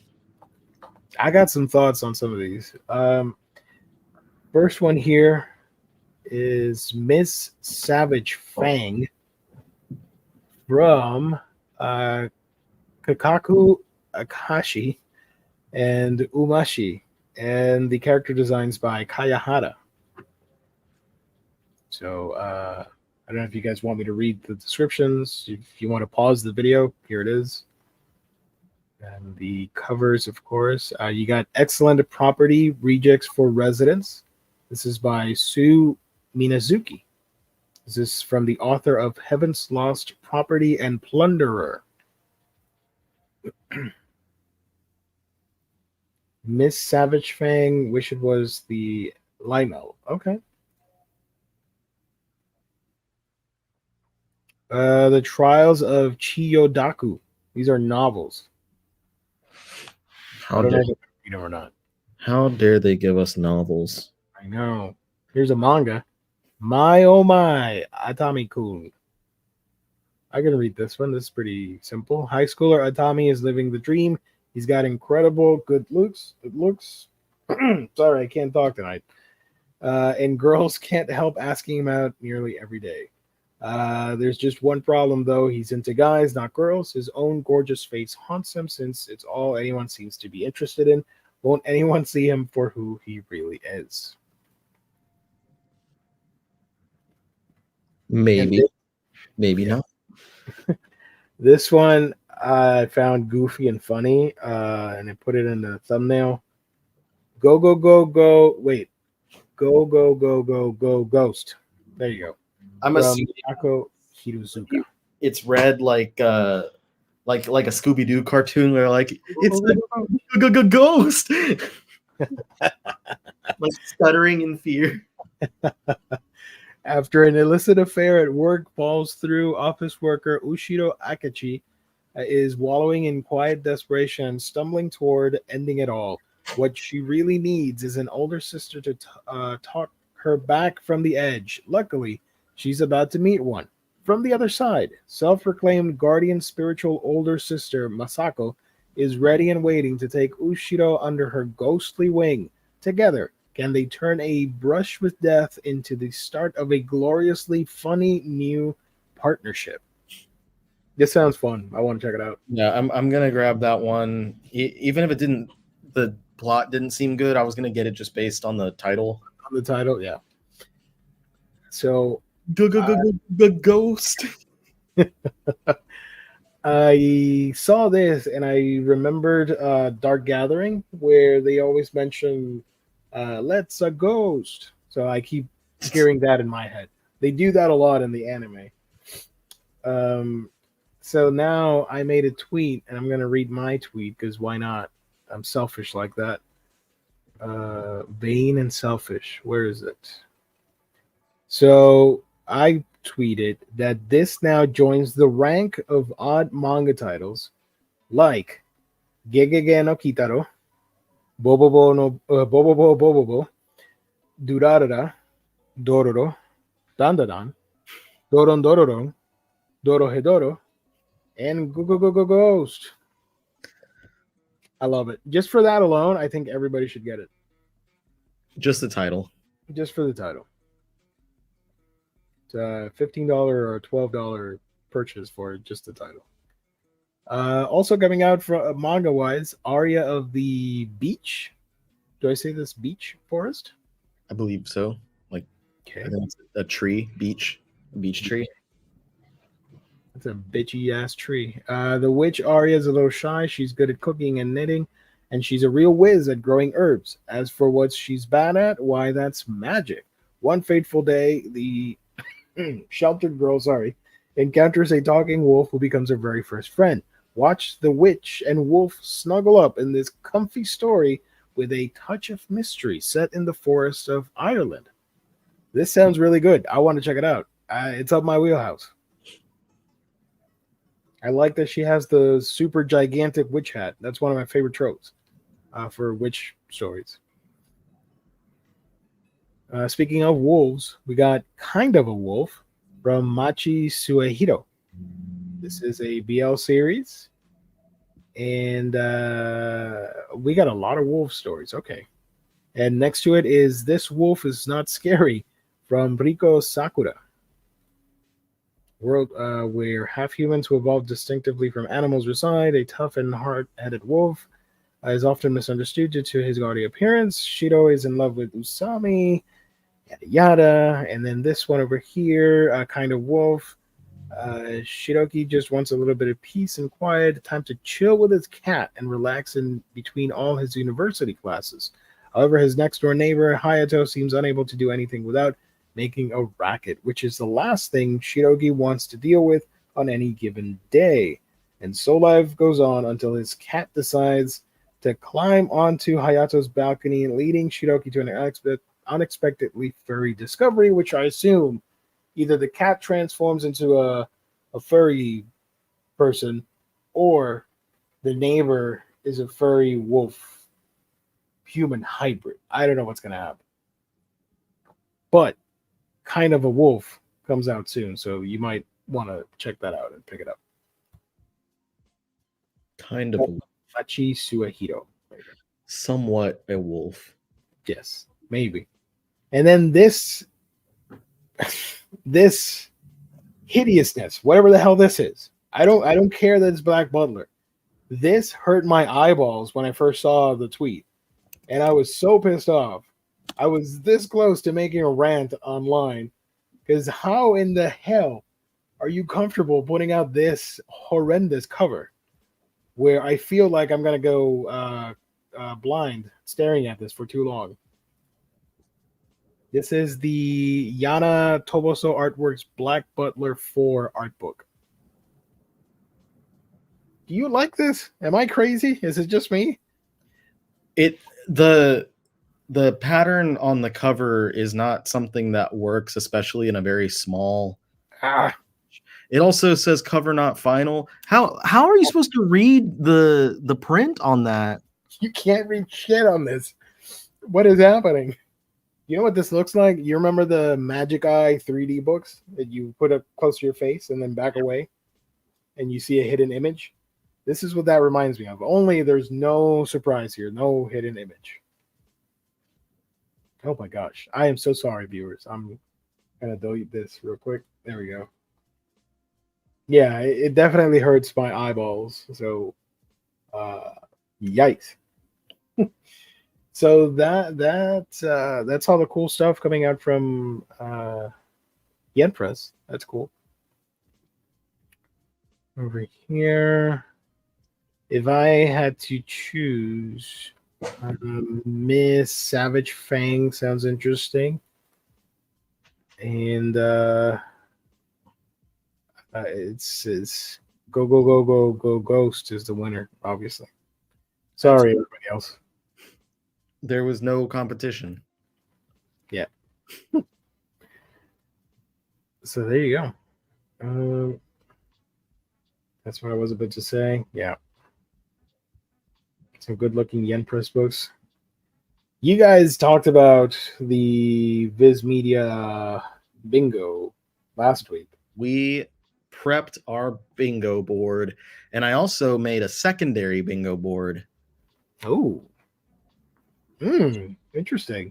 I got some thoughts on some of these. First one here is Miss Savage Fang from Kakaku Akashi and Umashi, and the character designs by Kayahara. So I don't know if you guys want me to read the descriptions. If you want to pause the video, here it is. And the covers, of course. You got Excellent Property Rejects for Residents. This is by Sue Minazuki. This is from the author of Heaven's Lost Property and Plunderer. Miss Savage Fang, wish it was the Lionel. Okay. The Trials of Chiyodaku. These are novels. I don't know if you read them or not. How dare they give us novels? I know. Here's a manga. My oh my, Atami-kun. I can read this one. This is pretty simple. High schooler Atami is living the dream. He's got incredible good looks. It looks. Sorry, I can't talk tonight. And girls can't help asking him out nearly every day. There's just one problem, though. He's into guys, not girls. His own gorgeous face haunts him since it's all anyone seems to be interested in. Won't anyone see him for who he really is? Maybe. Maybe not. This one I found goofy and funny, and I put it in the thumbnail. Go, go, go, go. Wait. Go, go, go, go, go, ghost. There you go. I'm assuming Hiruzuka. It's read like a Scooby-Doo cartoon where like it's the ghost. Like stuttering in fear. After an illicit affair at work falls through, office worker Ushiro Akachi is wallowing in quiet desperation and stumbling toward ending it all. What she really needs is an older sister to talk her back from the edge. Luckily, she's about to meet one. From the other side, self-proclaimed guardian spiritual older sister Masako is ready and waiting to take Ushiro under her ghostly wing. Together, can they turn a brush with death into the start of a gloriously funny new partnership? This sounds fun. I want to check it out. Yeah, I'm gonna grab that one. Even if the plot didn't seem good, I was gonna get it just based on the title. On the title, yeah. So ghost. I saw this and I remembered Dark Gathering, where they always mention let's a ghost. So I keep hearing that in my head. They do that a lot in the anime. So now I made a tweet, and I'm going to read my tweet because why not? I'm selfish like that. Vain and selfish. Where is it? So I tweeted that this now joins the rank of odd manga titles like Gegege no Kitaro, Bobobo, Bobobo, Durarara, Dororo, Dandadan, Doron Dororon, Dorohedoro, and Ghost. I love it. Just for that alone, I think everybody should get it. Just the title. Just for the title. It's a $15 or $12 purchase for just the title. Also coming out from manga-wise, Aria of the Beach. Do I say this beach forest? I believe so. Like, okay. I think it's a tree, a beach tree. It's a bitchy ass tree. The witch Aria is a little shy. She's good at cooking and knitting, and she's a real whiz at growing herbs. As for what she's bad at, why, that's magic. One fateful day, the sheltered girl, encounters a talking wolf who becomes her very first friend. Watch the witch and wolf snuggle up in this comfy story with a touch of mystery set in the forest of Ireland. This sounds really good. I want to check it out. It's up my wheelhouse. I like that she has the super gigantic witch hat. That's one of my favorite tropes for witch stories. Speaking of wolves, we got Kind of a Wolf from Machi Suehiro. This is a BL series. And we got a lot of wolf stories. Okay. And next to it is This Wolf is Not Scary from Riko Sakura. World where half humans who evolved distinctively from animals reside. A tough and hard-headed wolf is often misunderstood due to his gaudy appearance. Shiro is in love with Usami, yada yada. And then this one over here, kind of wolf. Shiroki just wants a little bit of peace and quiet, time to chill with his cat and relax in between all his university classes. However, his next door neighbor, Hayato, seems unable to do anything without making a racket, which is the last thing Shiroki wants to deal with on any given day. And so life goes on until his cat decides to climb onto Hayato's balcony, leading Shiroki to an unexpectedly furry discovery, which I assume either the cat transforms into a furry person or the neighbor is a furry wolf human hybrid. I don't know what's going to happen. But kind of a wolf comes out soon, so you might want to check that out and pick it up. Kind of a Fachi Suehiro. somewhat a wolf. Yes, maybe. And then this hideousness, whatever the hell this is. I don't care that it's Black Butler. This hurt my eyeballs when I first saw the tweet. And I was so pissed off. I was this close to making a rant online. Because how in the hell are you comfortable putting out this horrendous cover where I feel like I'm going to go blind staring at this for too long? This is the Yana Toboso Artworks Black Butler 4 art book. Do you like this? Am I crazy? Is it just me? The pattern on the cover is not something that works, especially in a very small. It also says cover not final. How are you supposed to read the print on that? You can't read shit on this. What is happening? You know what this looks like? You remember the Magic Eye 3D books that you put up close to your face and then back away and you see a hidden image? This is what that reminds me of. Only there's no surprise here, no hidden image. Oh my gosh. I am so sorry, viewers. I'm going to delete this real quick. There we go. Yeah, it definitely hurts my eyeballs. So, yikes. So that's all the cool stuff coming out from Yen Press. That's cool. Over here, if I had to choose, Miss Savage Fang sounds interesting, and it's go Ghost is the winner, obviously. Sorry, everybody else. There was no competition. Yeah. So there you go. That's what I was about to say. Yeah. Some good-looking Yen Press books. You guys talked about the Viz Media bingo last week. We prepped our bingo board, and I also made a secondary bingo board. Oh. Interesting.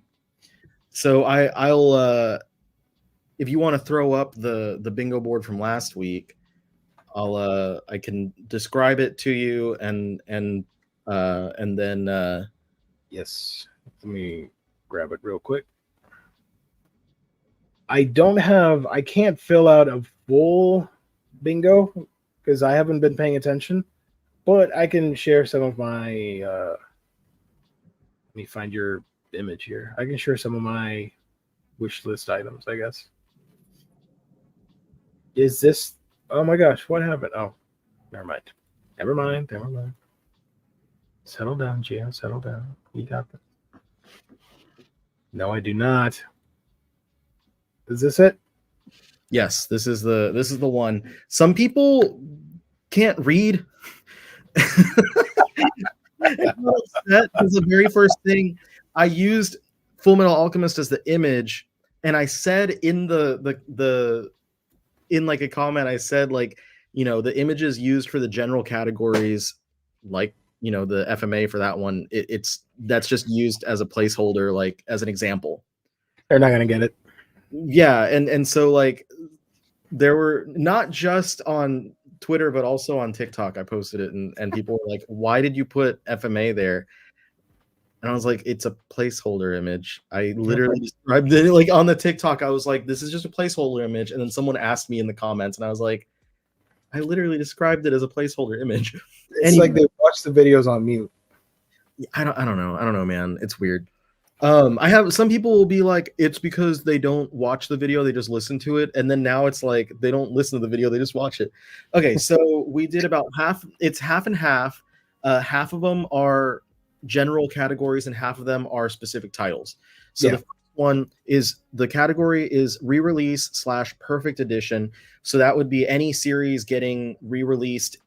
So I'll if you want to throw up the bingo board from last week, I can describe it to you and then yes, let me grab it real quick. I can't fill out a full bingo because I haven't been paying attention, but I can share some of my let me find your image here. I can share some of my wish list items, I guess. Is this? Oh my gosh, what happened? Oh, never mind. Settle down, Gio. Settle down. You got this. No, I do not. Is this it? yes, this is the one. Some people can't read. That's the very first thing. I used Full Metal Alchemist as the image, and I said in the in like a comment, I said like, you know, the images used for the general categories, like, you know, the FMA for that one, that's just used as a placeholder, like as an example. They're not gonna get it. Yeah, and so like there were not just on Twitter but also on TikTok. I posted it and people were like, "Why did you put FMA there?" And I was like, it's a placeholder image. I literally described it like on the TikTok. I was like, this is just a placeholder image. And then someone asked me in the comments, and I was like, I literally described it as a placeholder image. It's like they watch the videos on mute. I don't know, man. It's weird. I have some people will be like, it's because they don't watch the video, they just listen to it. And then now it's like they don't listen to the video, they just watch it. Okay, so we did about half, it's half and half. Half of them are general categories and half of them are specific titles. So the first one is the category is re-release / perfect edition. So that would be any series getting re-released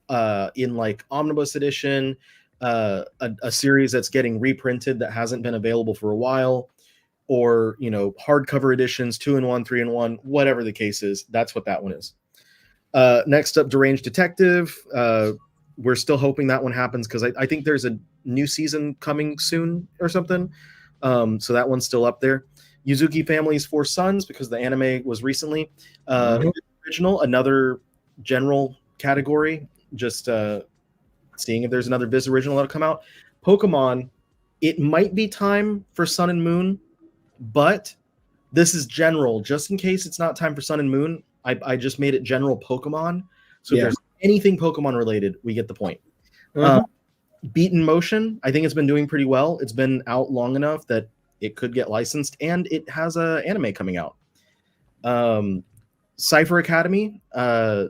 in like omnibus edition, a series that's getting reprinted that hasn't been available for a while, or hardcover editions, 2-in-1, 3-in-1, whatever the case is. That's what that one is. Next up, Deranged Detective. We're still hoping that one happens because I think there's a new season coming soon or something. So that one's still up there. Yuzuki Family's Four Sons, because the anime was recently. Original, another general category. Just seeing if there's another Viz original that'll come out. Pokemon, it might be time for Sun and Moon, but this is general. Just in case it's not time for Sun and Moon, I just made it general Pokemon. So if there's anything Pokemon related, we get the point. Beaten Motion, I think it's been doing pretty well. It's been out long enough that it could get licensed, and it has an anime coming out. Cypher Academy, I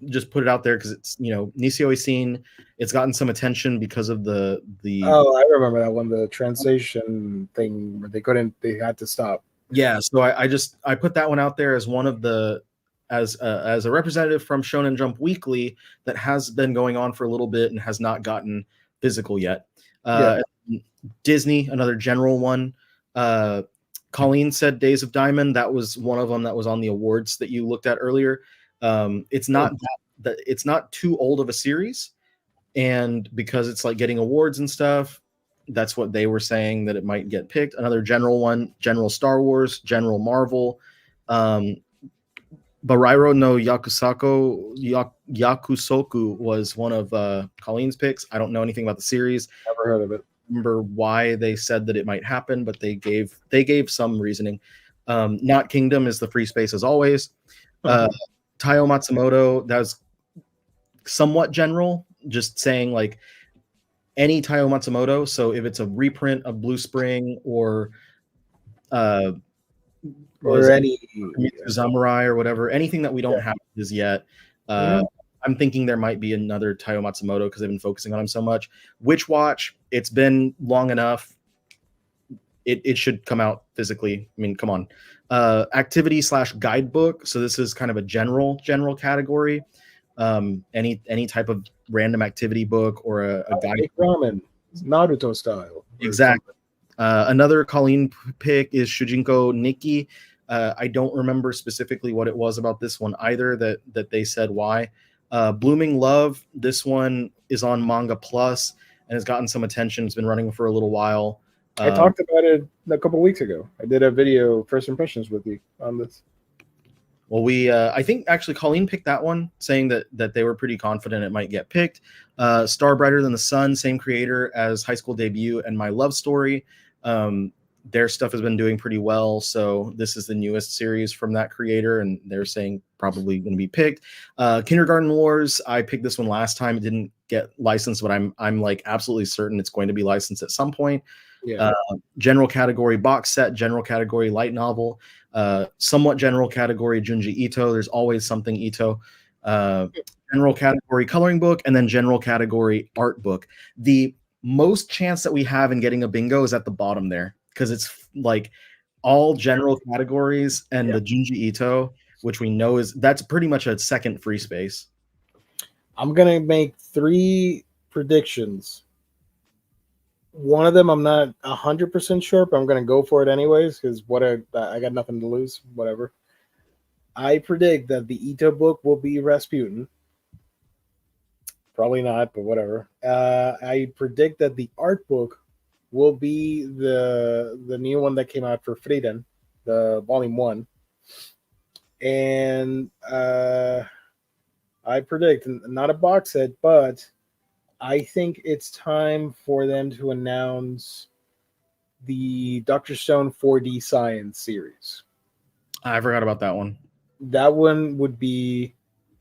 just put it out there because it's Nisio Isin. It's gotten some attention because of the. Oh, I remember that one, the translation thing where they had to stop. Yeah, so I put that one out there as one of the as a representative from Shonen Jump Weekly that has been going on for a little bit and has not gotten physical yet. Disney, another general one. Colleen said Days of Diamond. That was one of them that was on the awards that you looked at earlier. It's not it's not too old of a series, and because it's like getting awards and stuff, that's what they were saying that it might get picked. Another general one, General Star Wars, General Marvel, Barairo no Yakusoku was one of Colleen's picks. I don't know anything about the series. Never heard of it. Remember why they said that it might happen, but they gave some reasoning. Not Kingdom is the free space as always. Taiyo Matsumoto, that was somewhat general, just saying like any Taiyo Matsumoto. So if it's a reprint of Blue Spring or any Samurai or whatever, anything that we don't have as yet, I'm thinking there might be another Taiyo Matsumoto because they've been focusing on him so much. Witch Watch, it's been long enough. It should come out physically. I mean, come on. Activity / guidebook. So this is kind of a general category. Any type of random activity book or a guide. Ramen, Naruto style. Exactly. Another Colleen pick is Shujinko Nikki. I don't remember specifically what it was about this one either that they said why. Blooming Love. This one is on Manga Plus and has gotten some attention. It's been running for a little while. I talked about it a couple weeks ago. I did a video, first impressions with you on this. Well, I think actually Colleen picked that one, saying that they were pretty confident it might get picked. Star Brighter Than the Sun, same creator as High School Debut and My Love Story. Their stuff has been doing pretty well, so this is the newest series from that creator, and they're saying probably going to be picked. Kindergarten Wars, I picked this one last time. It didn't get licensed, but I'm like absolutely certain it's going to be licensed at some point. General category box set, general category light novel, somewhat general category Junji Ito. There's always something Ito. General category coloring book, and then general category art book. The most chance that we have in getting a bingo is at the bottom there, because it's like all general categories and the Junji Ito, which we know that's pretty much a second free space. I'm gonna make 3 predictions. One of them I'm not 100% sure, but I'm gonna go for it anyways because I got nothing to lose. Whatever. I predict that the Ito book will be Rasputin. Probably not, but whatever. I predict that the art book will be the new one that came out for Frieden, the volume 1. And I predict not a box set, but I think it's time for them to announce the Dr. Stone 4D Science series. I forgot about that one. That one would be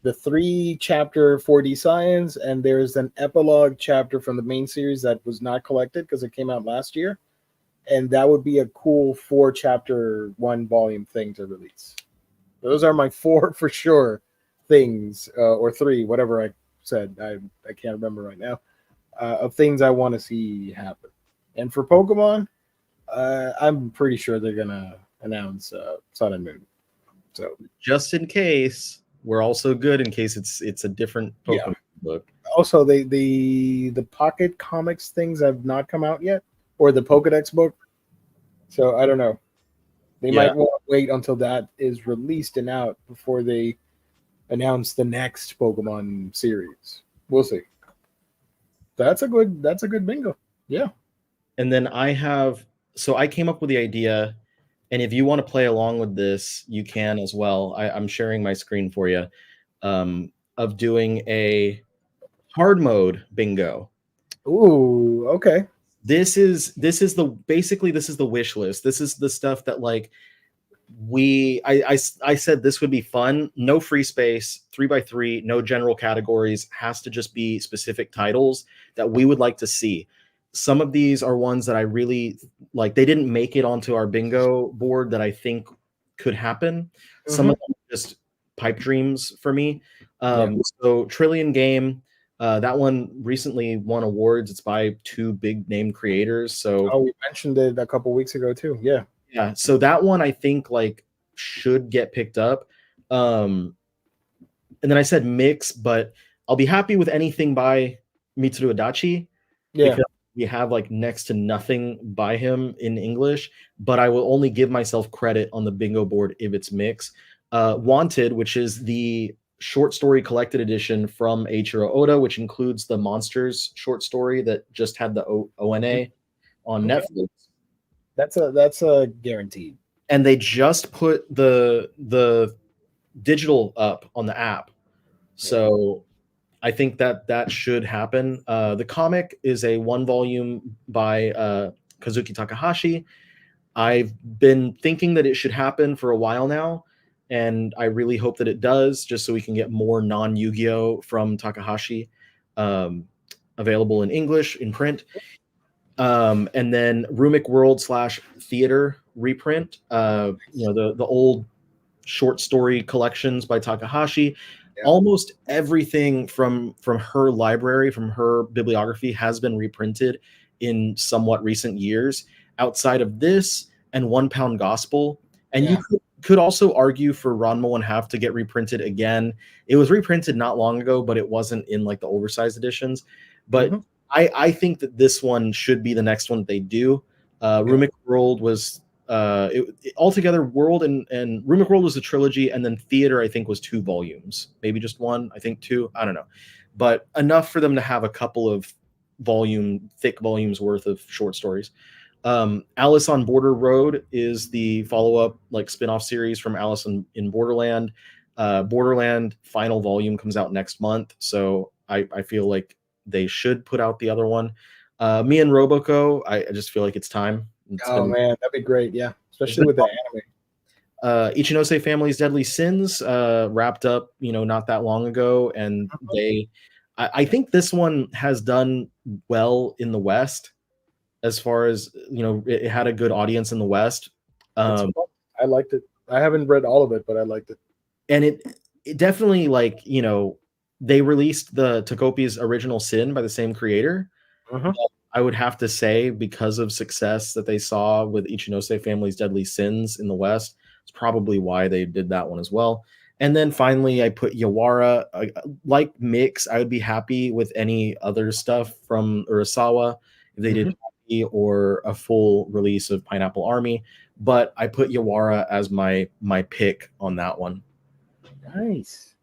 the 3-chapter 4D Science, and there's an epilogue chapter from the main series that was not collected because it came out last year. And that would be a cool 4-chapter 1-volume thing to release. Those are my 4 for sure things, or 3, whatever I said. I can't remember right now, of things I want to see happen. And for Pokemon, I'm pretty sure they're gonna announce Sun and Moon. So just in case, we're also good in case it's a different Pokemon book. Also, the Pocket Comics things have not come out yet, or the Pokedex book. So I don't know. They might want to wait until that is released and out before they announce the next Pokemon series. We'll see. That's a good bingo. Yeah. And then I came up with the idea, and if you want to play along with this, you can as well. I'm sharing my screen for you, of doing a hard mode bingo. Ooh, okay. This is the wish list. This is the stuff that like I said this would be fun. No free space, 3x3, no general categories, has to just be specific titles that we would like to see. Some of these are ones that I really like. They didn't make it onto our bingo board that I think could happen. Mm-hmm. Some of them are just pipe dreams for me. So Trillion Game, that one recently won awards. It's by 2 big name creators. So we mentioned it a couple weeks ago too. Yeah. So that one I think like should get picked up. And then I said mix, but I'll be happy with anything by Mitsuru Adachi. Yeah. Because we have like next to nothing by him in English, but I will only give myself credit on the bingo board if it's mix. Wanted, which is the short story collected edition from Eiichiro Oda, which includes the Monsters short story that just had the ONA on Netflix. That's a guaranteed. And they just put the digital up on the app. So I think that should happen. The comic is a 1-volume by Kazuki Takahashi. I've been thinking that it should happen for a while now, and I really hope that it does, just so we can get more non-Yu-Gi-Oh! From Takahashi available in English, in print. And then Rumic World /Theater reprint, the old short story collections by Takahashi. Yeah. Almost everything from her library, from her bibliography, has been reprinted in somewhat recent years, outside of this and 1 Pound Gospel. And you could also argue for Ranma 1/2 to get reprinted again. It was reprinted not long ago, but it wasn't in like the oversized editions. But I think that this one should be the next one that they do. Rumic World was altogether World and Rumic World was a trilogy, and then Theater I think was 2 volumes, maybe just 1, I think 2, I don't know, but enough for them to have a couple of thick volumes worth of short stories. Alice on Border Road is the follow-up like spin-off series from Alice in Borderland. Borderland final volume comes out next month, so I feel like they should put out the other one. Me and Roboco, I just feel like it's time. Man, that'd be great. Yeah, especially with the anime. Ichinose Family's Deadly Sins wrapped up, not that long ago, and I think this one has done well in the West, as far as it had a good audience in the West. I liked it. I haven't read all of it, but I liked it. And it definitely, like, they released the Tokopi's Original Sin by the same creator. I would have to say, because of success that they saw with Ichinose Family's Deadly Sins in the West, it's probably why they did that one as well. And then finally, I put Yawara. Like Mix, I would be happy with any other stuff from Urasawa if they did or a full release of Pineapple Army. But I put Yawara as my pick on that one. Nice.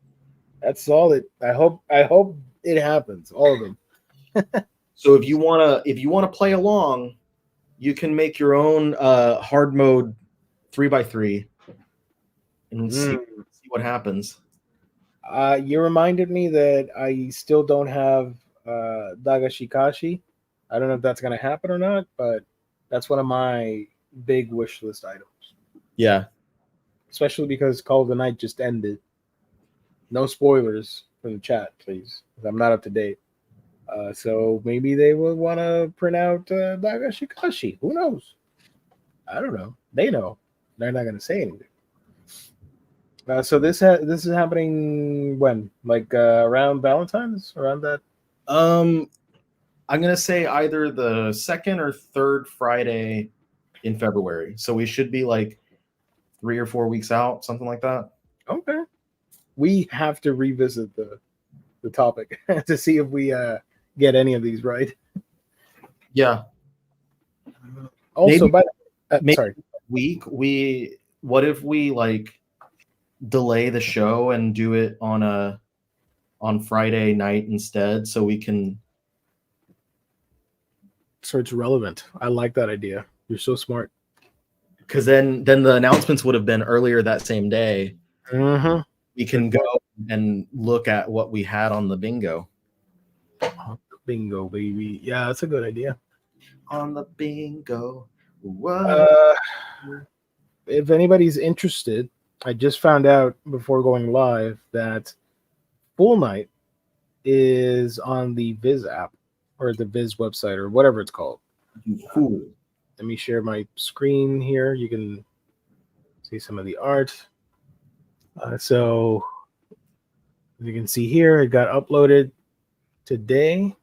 That's solid. I hope it happens. All of them. So if you wanna play along, you can make your own hard mode 3x3 and see what happens. You reminded me that I still don't have Dagashikashi. I don't know if that's going to happen or not, but that's one of my big wish list items. Yeah. Especially because Call of the Night just ended. No spoilers from the chat, please. I'm not up to date. So maybe they will want to print out Dagashikashi. Who knows? I don't know. They know. They're not going to say anything. So this is happening when? Like around Valentine's? Around that? I'm gonna say either the second or third Friday in February. So we should be like 3 or 4 weeks out, something like that. Okay. We have to revisit the topic to see if we get any of these right. Yeah. Also, maybe sorry. What if we like delay the show and do it on Friday night instead, so we can. So it's relevant. I like that idea. You're so smart. Because then the announcements would have been earlier that same day. Mm-hmm. We can go and look at what we had on the bingo. Bingo, baby. Yeah, that's a good idea. On the bingo. If anybody's interested, I just found out before going live that Full Night is on the Viz app or the Viz website or whatever it's called. Cool. Let me share my screen here. You can see some of the art. So as you can see here, it got uploaded today.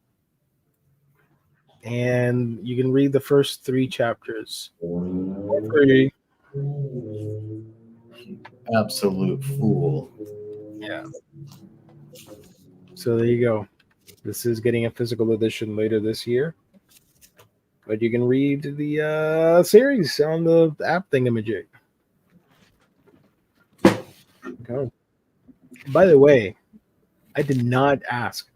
And you can read the first 3 chapters for free. Absolute fool. Yeah. So there you go. This is getting a physical edition later this year. But you can read the series on the app thingamajig. Okay. By the way, I did not ask.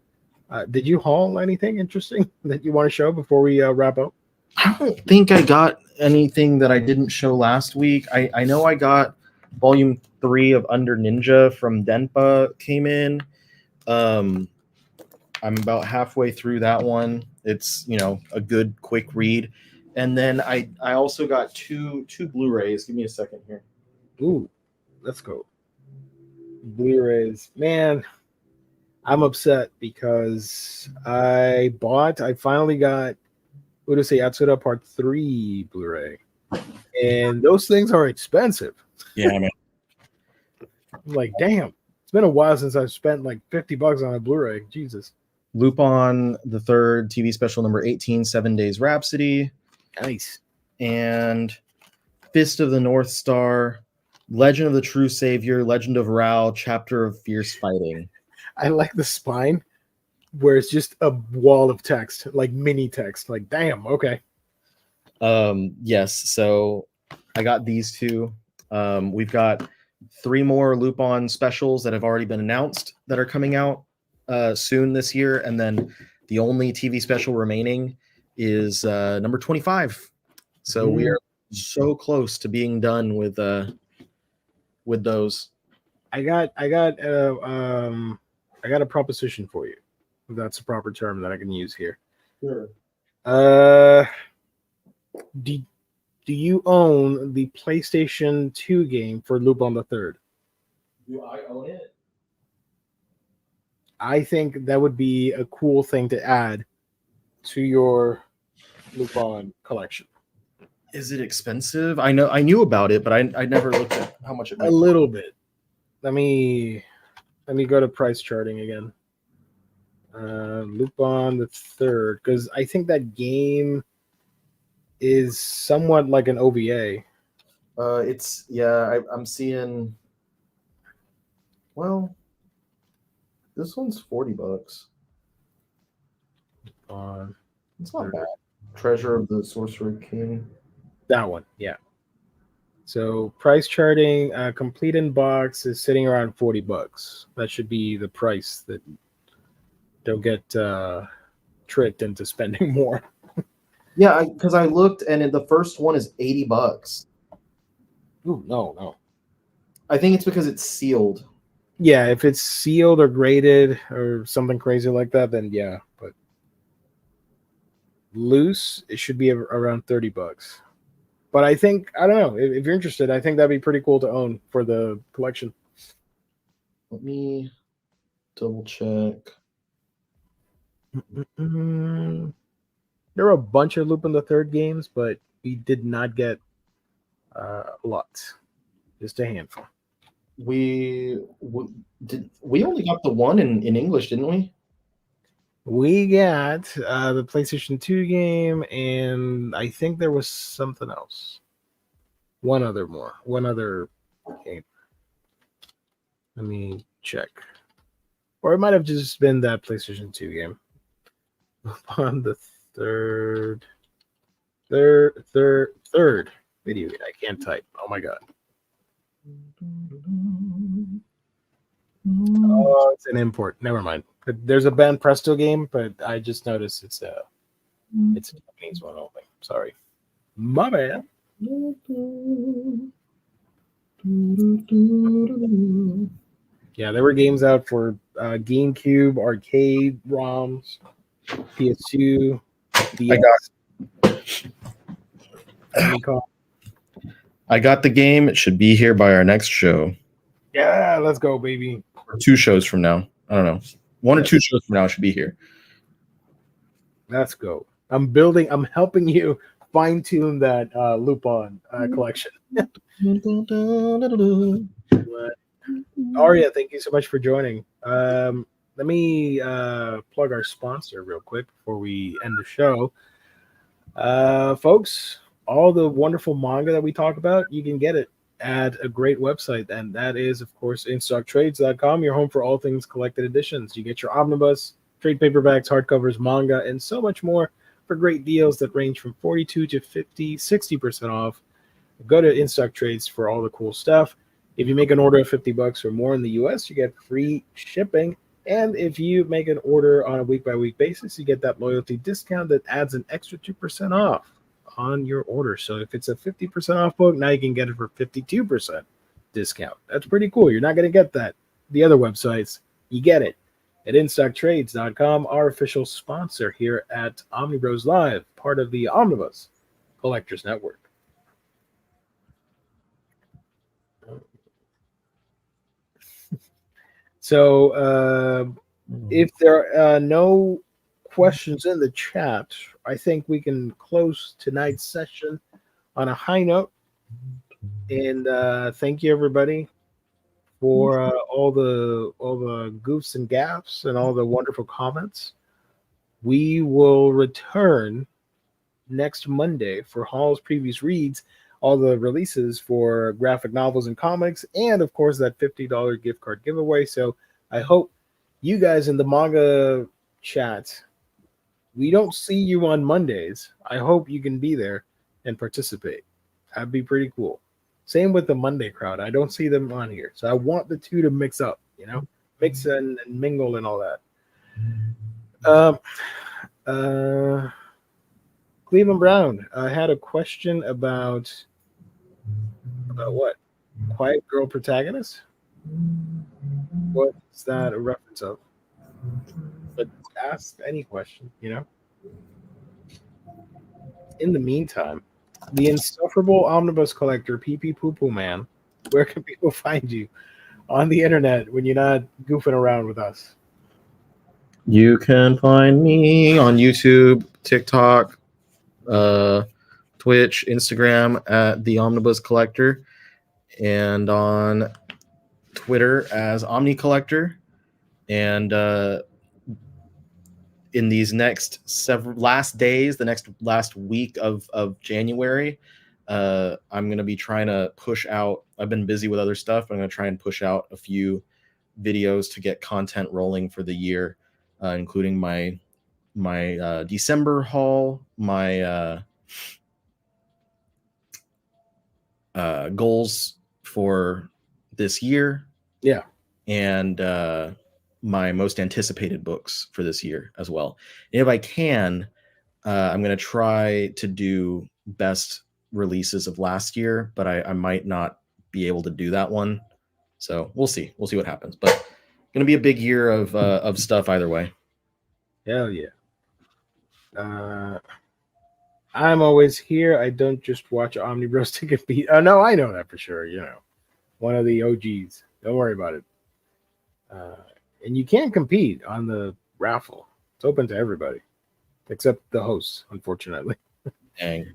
Did you haul anything interesting that you want to show before we wrap up? I don't think I got anything that I didn't show last week. I know I got volume 3 of Under Ninja from Denpa came in. I'm about halfway through that one. It's, a good quick read. And then I also got two Blu-rays. Give me a second here. Ooh, let's go. Blu-rays. Man, I'm upset because I finally got Urusei Yatsura Part 3 Blu-ray. And those things are expensive. Yeah, man. I'm like, damn. It's been a while since I've spent like $50 on a Blu-ray. Jesus. Lupin the Third TV special number 18, 7 Days Rhapsody. Nice. And Fist of the North Star, Legend of the True Savior, Legend of Rao, Chapter of Fierce Fighting. I like the spine where it's just a wall of text, like mini text. Like, damn, okay. Yes, so I got these 2. We've got 3 more Lupin specials that have already been announced that are coming out soon this year, and then the only TV special remaining is number 25. So we are so close to being done with those. I got a proposition for you. If that's a proper term that I can use here. Sure. Do you own the PlayStation 2 game for Lupin the Third? Do I own it? I think that would be a cool thing to add to your Lupin collection. Is it expensive? I knew about it, but I never looked at how much it might a little bit. Let me go to price charting again. Lupin the Third, because I think that game is somewhat like an OVA. I'm seeing. Well, this one's $40. It's not bad. Treasure of the Sorcerer King. That one, yeah. So price charting, complete in box is sitting around $40. That should be the price that don't get tricked into spending more. Yeah, because I looked and the first one is $80. Ooh, no. I think it's because it's sealed. Yeah, if it's sealed or graded or something crazy like that, then yeah. But loose, it should be around $30. But I think, I don't know, if you're interested, I think that'd be pretty cool to own for the collection. Let me double check. There were a bunch of Lupin the Third games, but we did not get a lot, just a handful. We only got the one in English, didn't we? We got the PlayStation 2 game, and I think there was something else. One other game. Let me check. Or it might have just been that PlayStation 2 game. On the third video game. I can't type. Oh my god. Oh, it's an import. Never mind. There's a Ben Presto game, but I just noticed it's a Japanese one only. Sorry. My bad. Yeah, there were games out for GameCube, arcade ROMs, PS2, I got the game. It should be here by our next show. Yeah, let's go, baby. Or 2 shows from now. I don't know. 1 or 2 shows from now, it should be here. Let's go. I'm helping you fine-tune that Lupin collection. Aria, thank you so much for joining. Let me plug our sponsor real quick before we end the show. Folks, all the wonderful manga that we talk about, you can get it at a great website, and that is, of course, instocktrades.com, your home for all things collected editions. You get your omnibus, trade paperbacks, hardcovers, manga, and so much more for great deals that range from 42 to 50, 60% off. Go to InStock Trades for all the cool stuff. If you make an order of $50 or more in the US, you get free shipping. And if you make an order on a week-by-week basis, you get that loyalty discount that adds an extra 2% off on your order. So if it's a 50% off book, now you can get it for 52% discount. That's pretty cool. You're not going to get that the other websites. You get it at InStockTrades.com, our official sponsor here at Omnibros Live, part of the Omnibus Collectors Network. So if there are no questions in the chat, I think we can close tonight's session on a high note. And thank you, everybody, for all the goofs and gaffs and all the wonderful comments. We will return next Monday for Hall's Previous Reads, all the releases for graphic novels and comics, and of course that $50 gift card giveaway. So I hope you guys in the manga chat, we don't see you on Mondays. I hope you can be there and participate. That'd be pretty cool. Same with the Monday crowd. I don't see them on here. So I want the two to mix up, mix and mingle and all that. Cleveland Brown had a question about what? Quiet Girl Protagonist? What is that a reference of? But ask any question, In the meantime, the insufferable omnibus collector, PP Poo Poo Man, where can people find you on the internet when you're not goofing around with us? You can find me on YouTube, TikTok, Twitch, Instagram at the Omnibus Collector, and on Twitter as Omni Collector. And in these next last days, the last week of January, I'm going to be trying to push out. I've been busy with other stuff, but I'm going to try and push out a few videos to get content rolling for the year, including my December haul, my goals for this year, and my most anticipated books for this year as well. And if I can, I'm going to try to do best releases of last year, but I might not be able to do that one. So we'll see what happens. But going to be a big year of stuff either way. Hell yeah. I'm always here. I don't just watch Omnibros to compete. Oh no, I know that for sure. One of the OGs. Don't worry about it. Uh, and you can't compete on the raffle. It's open to everybody except the hosts, unfortunately. Dang.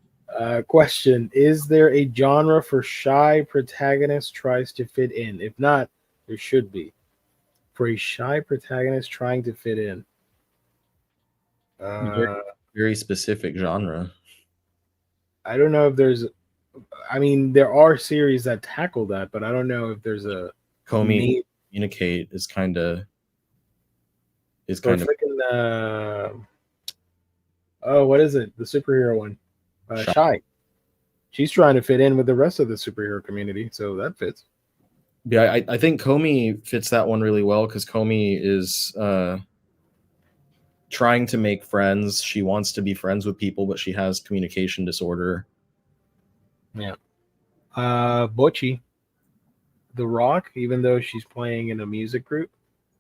Question: Is there a genre for shy protagonist tries to fit in? If not, there should be. For a shy protagonist trying to fit in. Very, very specific genre. I don't know if there's. I mean, there are series that tackle that, but I don't know if there's a Comey Communicate is kind of freaking. What is it? The superhero one, Shy. She's trying to fit in with the rest of the superhero community, so that fits. Yeah, I think Comey fits that one really well because Comey is trying to make friends. She wants to be friends with people, but she has communication disorder. Yeah. Butchie, The Rock, even though she's playing in a music group,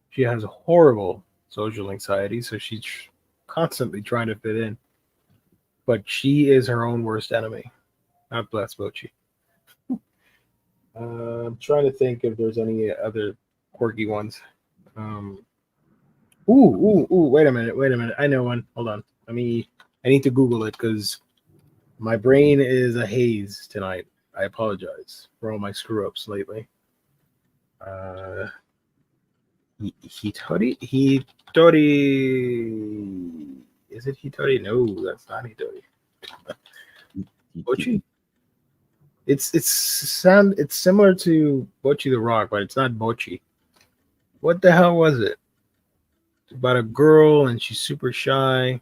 she has horrible social anxiety, so she's constantly trying to fit in. But she is her own worst enemy. God bless Butchie. I'm trying to think if there's any other quirky ones. Wait a minute. I know one. Hold on. I need to Google it because my brain is a haze tonight. I apologize for all my screw ups lately. Hitori? Is it Hitori? No, that's not Hitori. Bocchi? It's similar to Bocchi the Rock, but it's not Bocchi. What the hell was it? It's about a girl and she's super shy.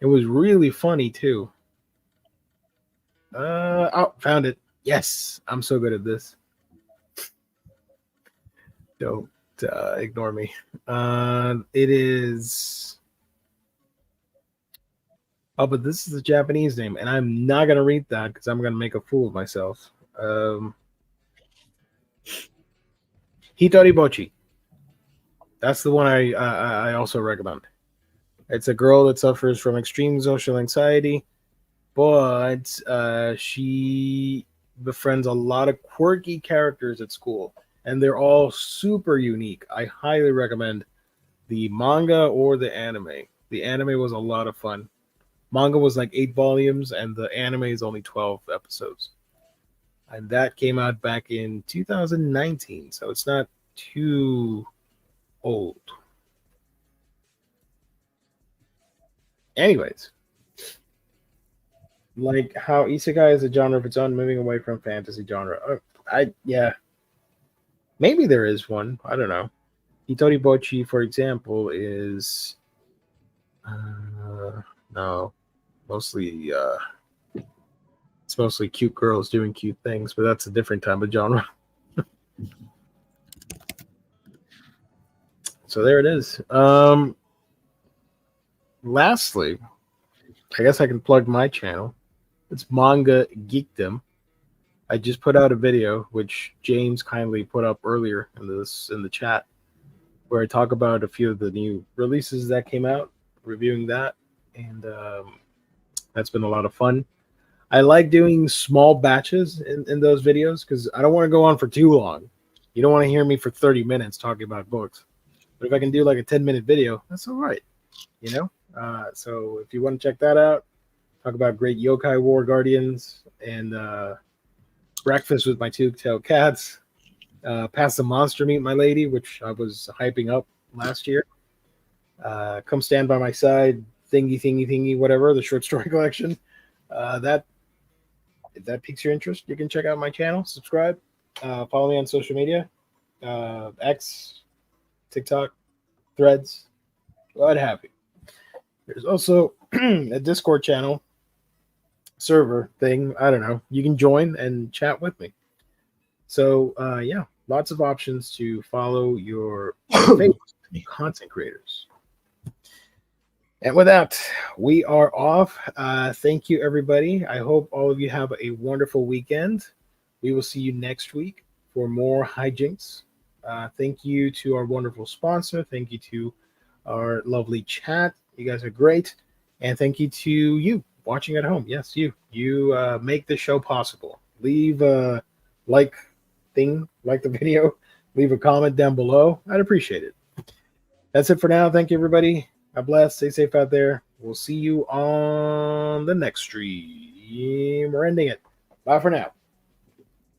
It was really funny too. Found it. Yes, I'm so good at this. Don't ignore me. It is. Oh, but this is a Japanese name, and I'm not gonna read that because I'm gonna make a fool of myself. Hitori Bochi. That's the one I also recommend. It's a girl that suffers from extreme social anxiety, but she befriends a lot of quirky characters at school, and they're all super unique. I highly recommend the manga or the anime. The anime was a lot of fun. Manga was like 8 volumes, and the anime is only 12 episodes. And that came out back in 2019, so it's not too old. Anyways, like how isekai is a genre of its own, moving away from fantasy genre. Maybe there is one. I don't know. Hitori Bochi, for example, is no, mostly it's mostly cute girls doing cute things, but that's a different type of genre. So there it is. Lastly, I guess I can plug my channel. It's Manga Geekdom. I just put out a video, which James kindly put up earlier in the chat, where I talk about a few of the new releases that came out, reviewing that, and that's been a lot of fun. I like doing small batches in those videos because I don't want to go on for too long. You don't want to hear me for 30 minutes talking about books. But if I can do like a 10-minute video, that's all right. So if you want to check that out, talk about great yokai war guardians and breakfast with my two-tailed cats, pass the monster meat, my lady, which I was hyping up last year. Come stand by my side, thingy, whatever, the short story collection. If that piques your interest, you can check out my channel, subscribe, follow me on social media, X, TikTok, Threads, what have you. There's also a Discord channel server thing. I don't know. You can join and chat with me. So, lots of options to follow your favorite content creators. And with that, we are off. Thank you, everybody. I hope all of you have a wonderful weekend. We will see you next week for more hijinks. Thank you to our wonderful sponsor. Thank you to our lovely chat. You guys are great. And thank you to you watching at home. Yes, you make the show possible. Leave a like the video. Leave a comment down below. I'd appreciate it. That's it for now. Thank you, everybody. God bless. Stay safe out there. We'll see you on the next stream. We're ending it. Bye for now.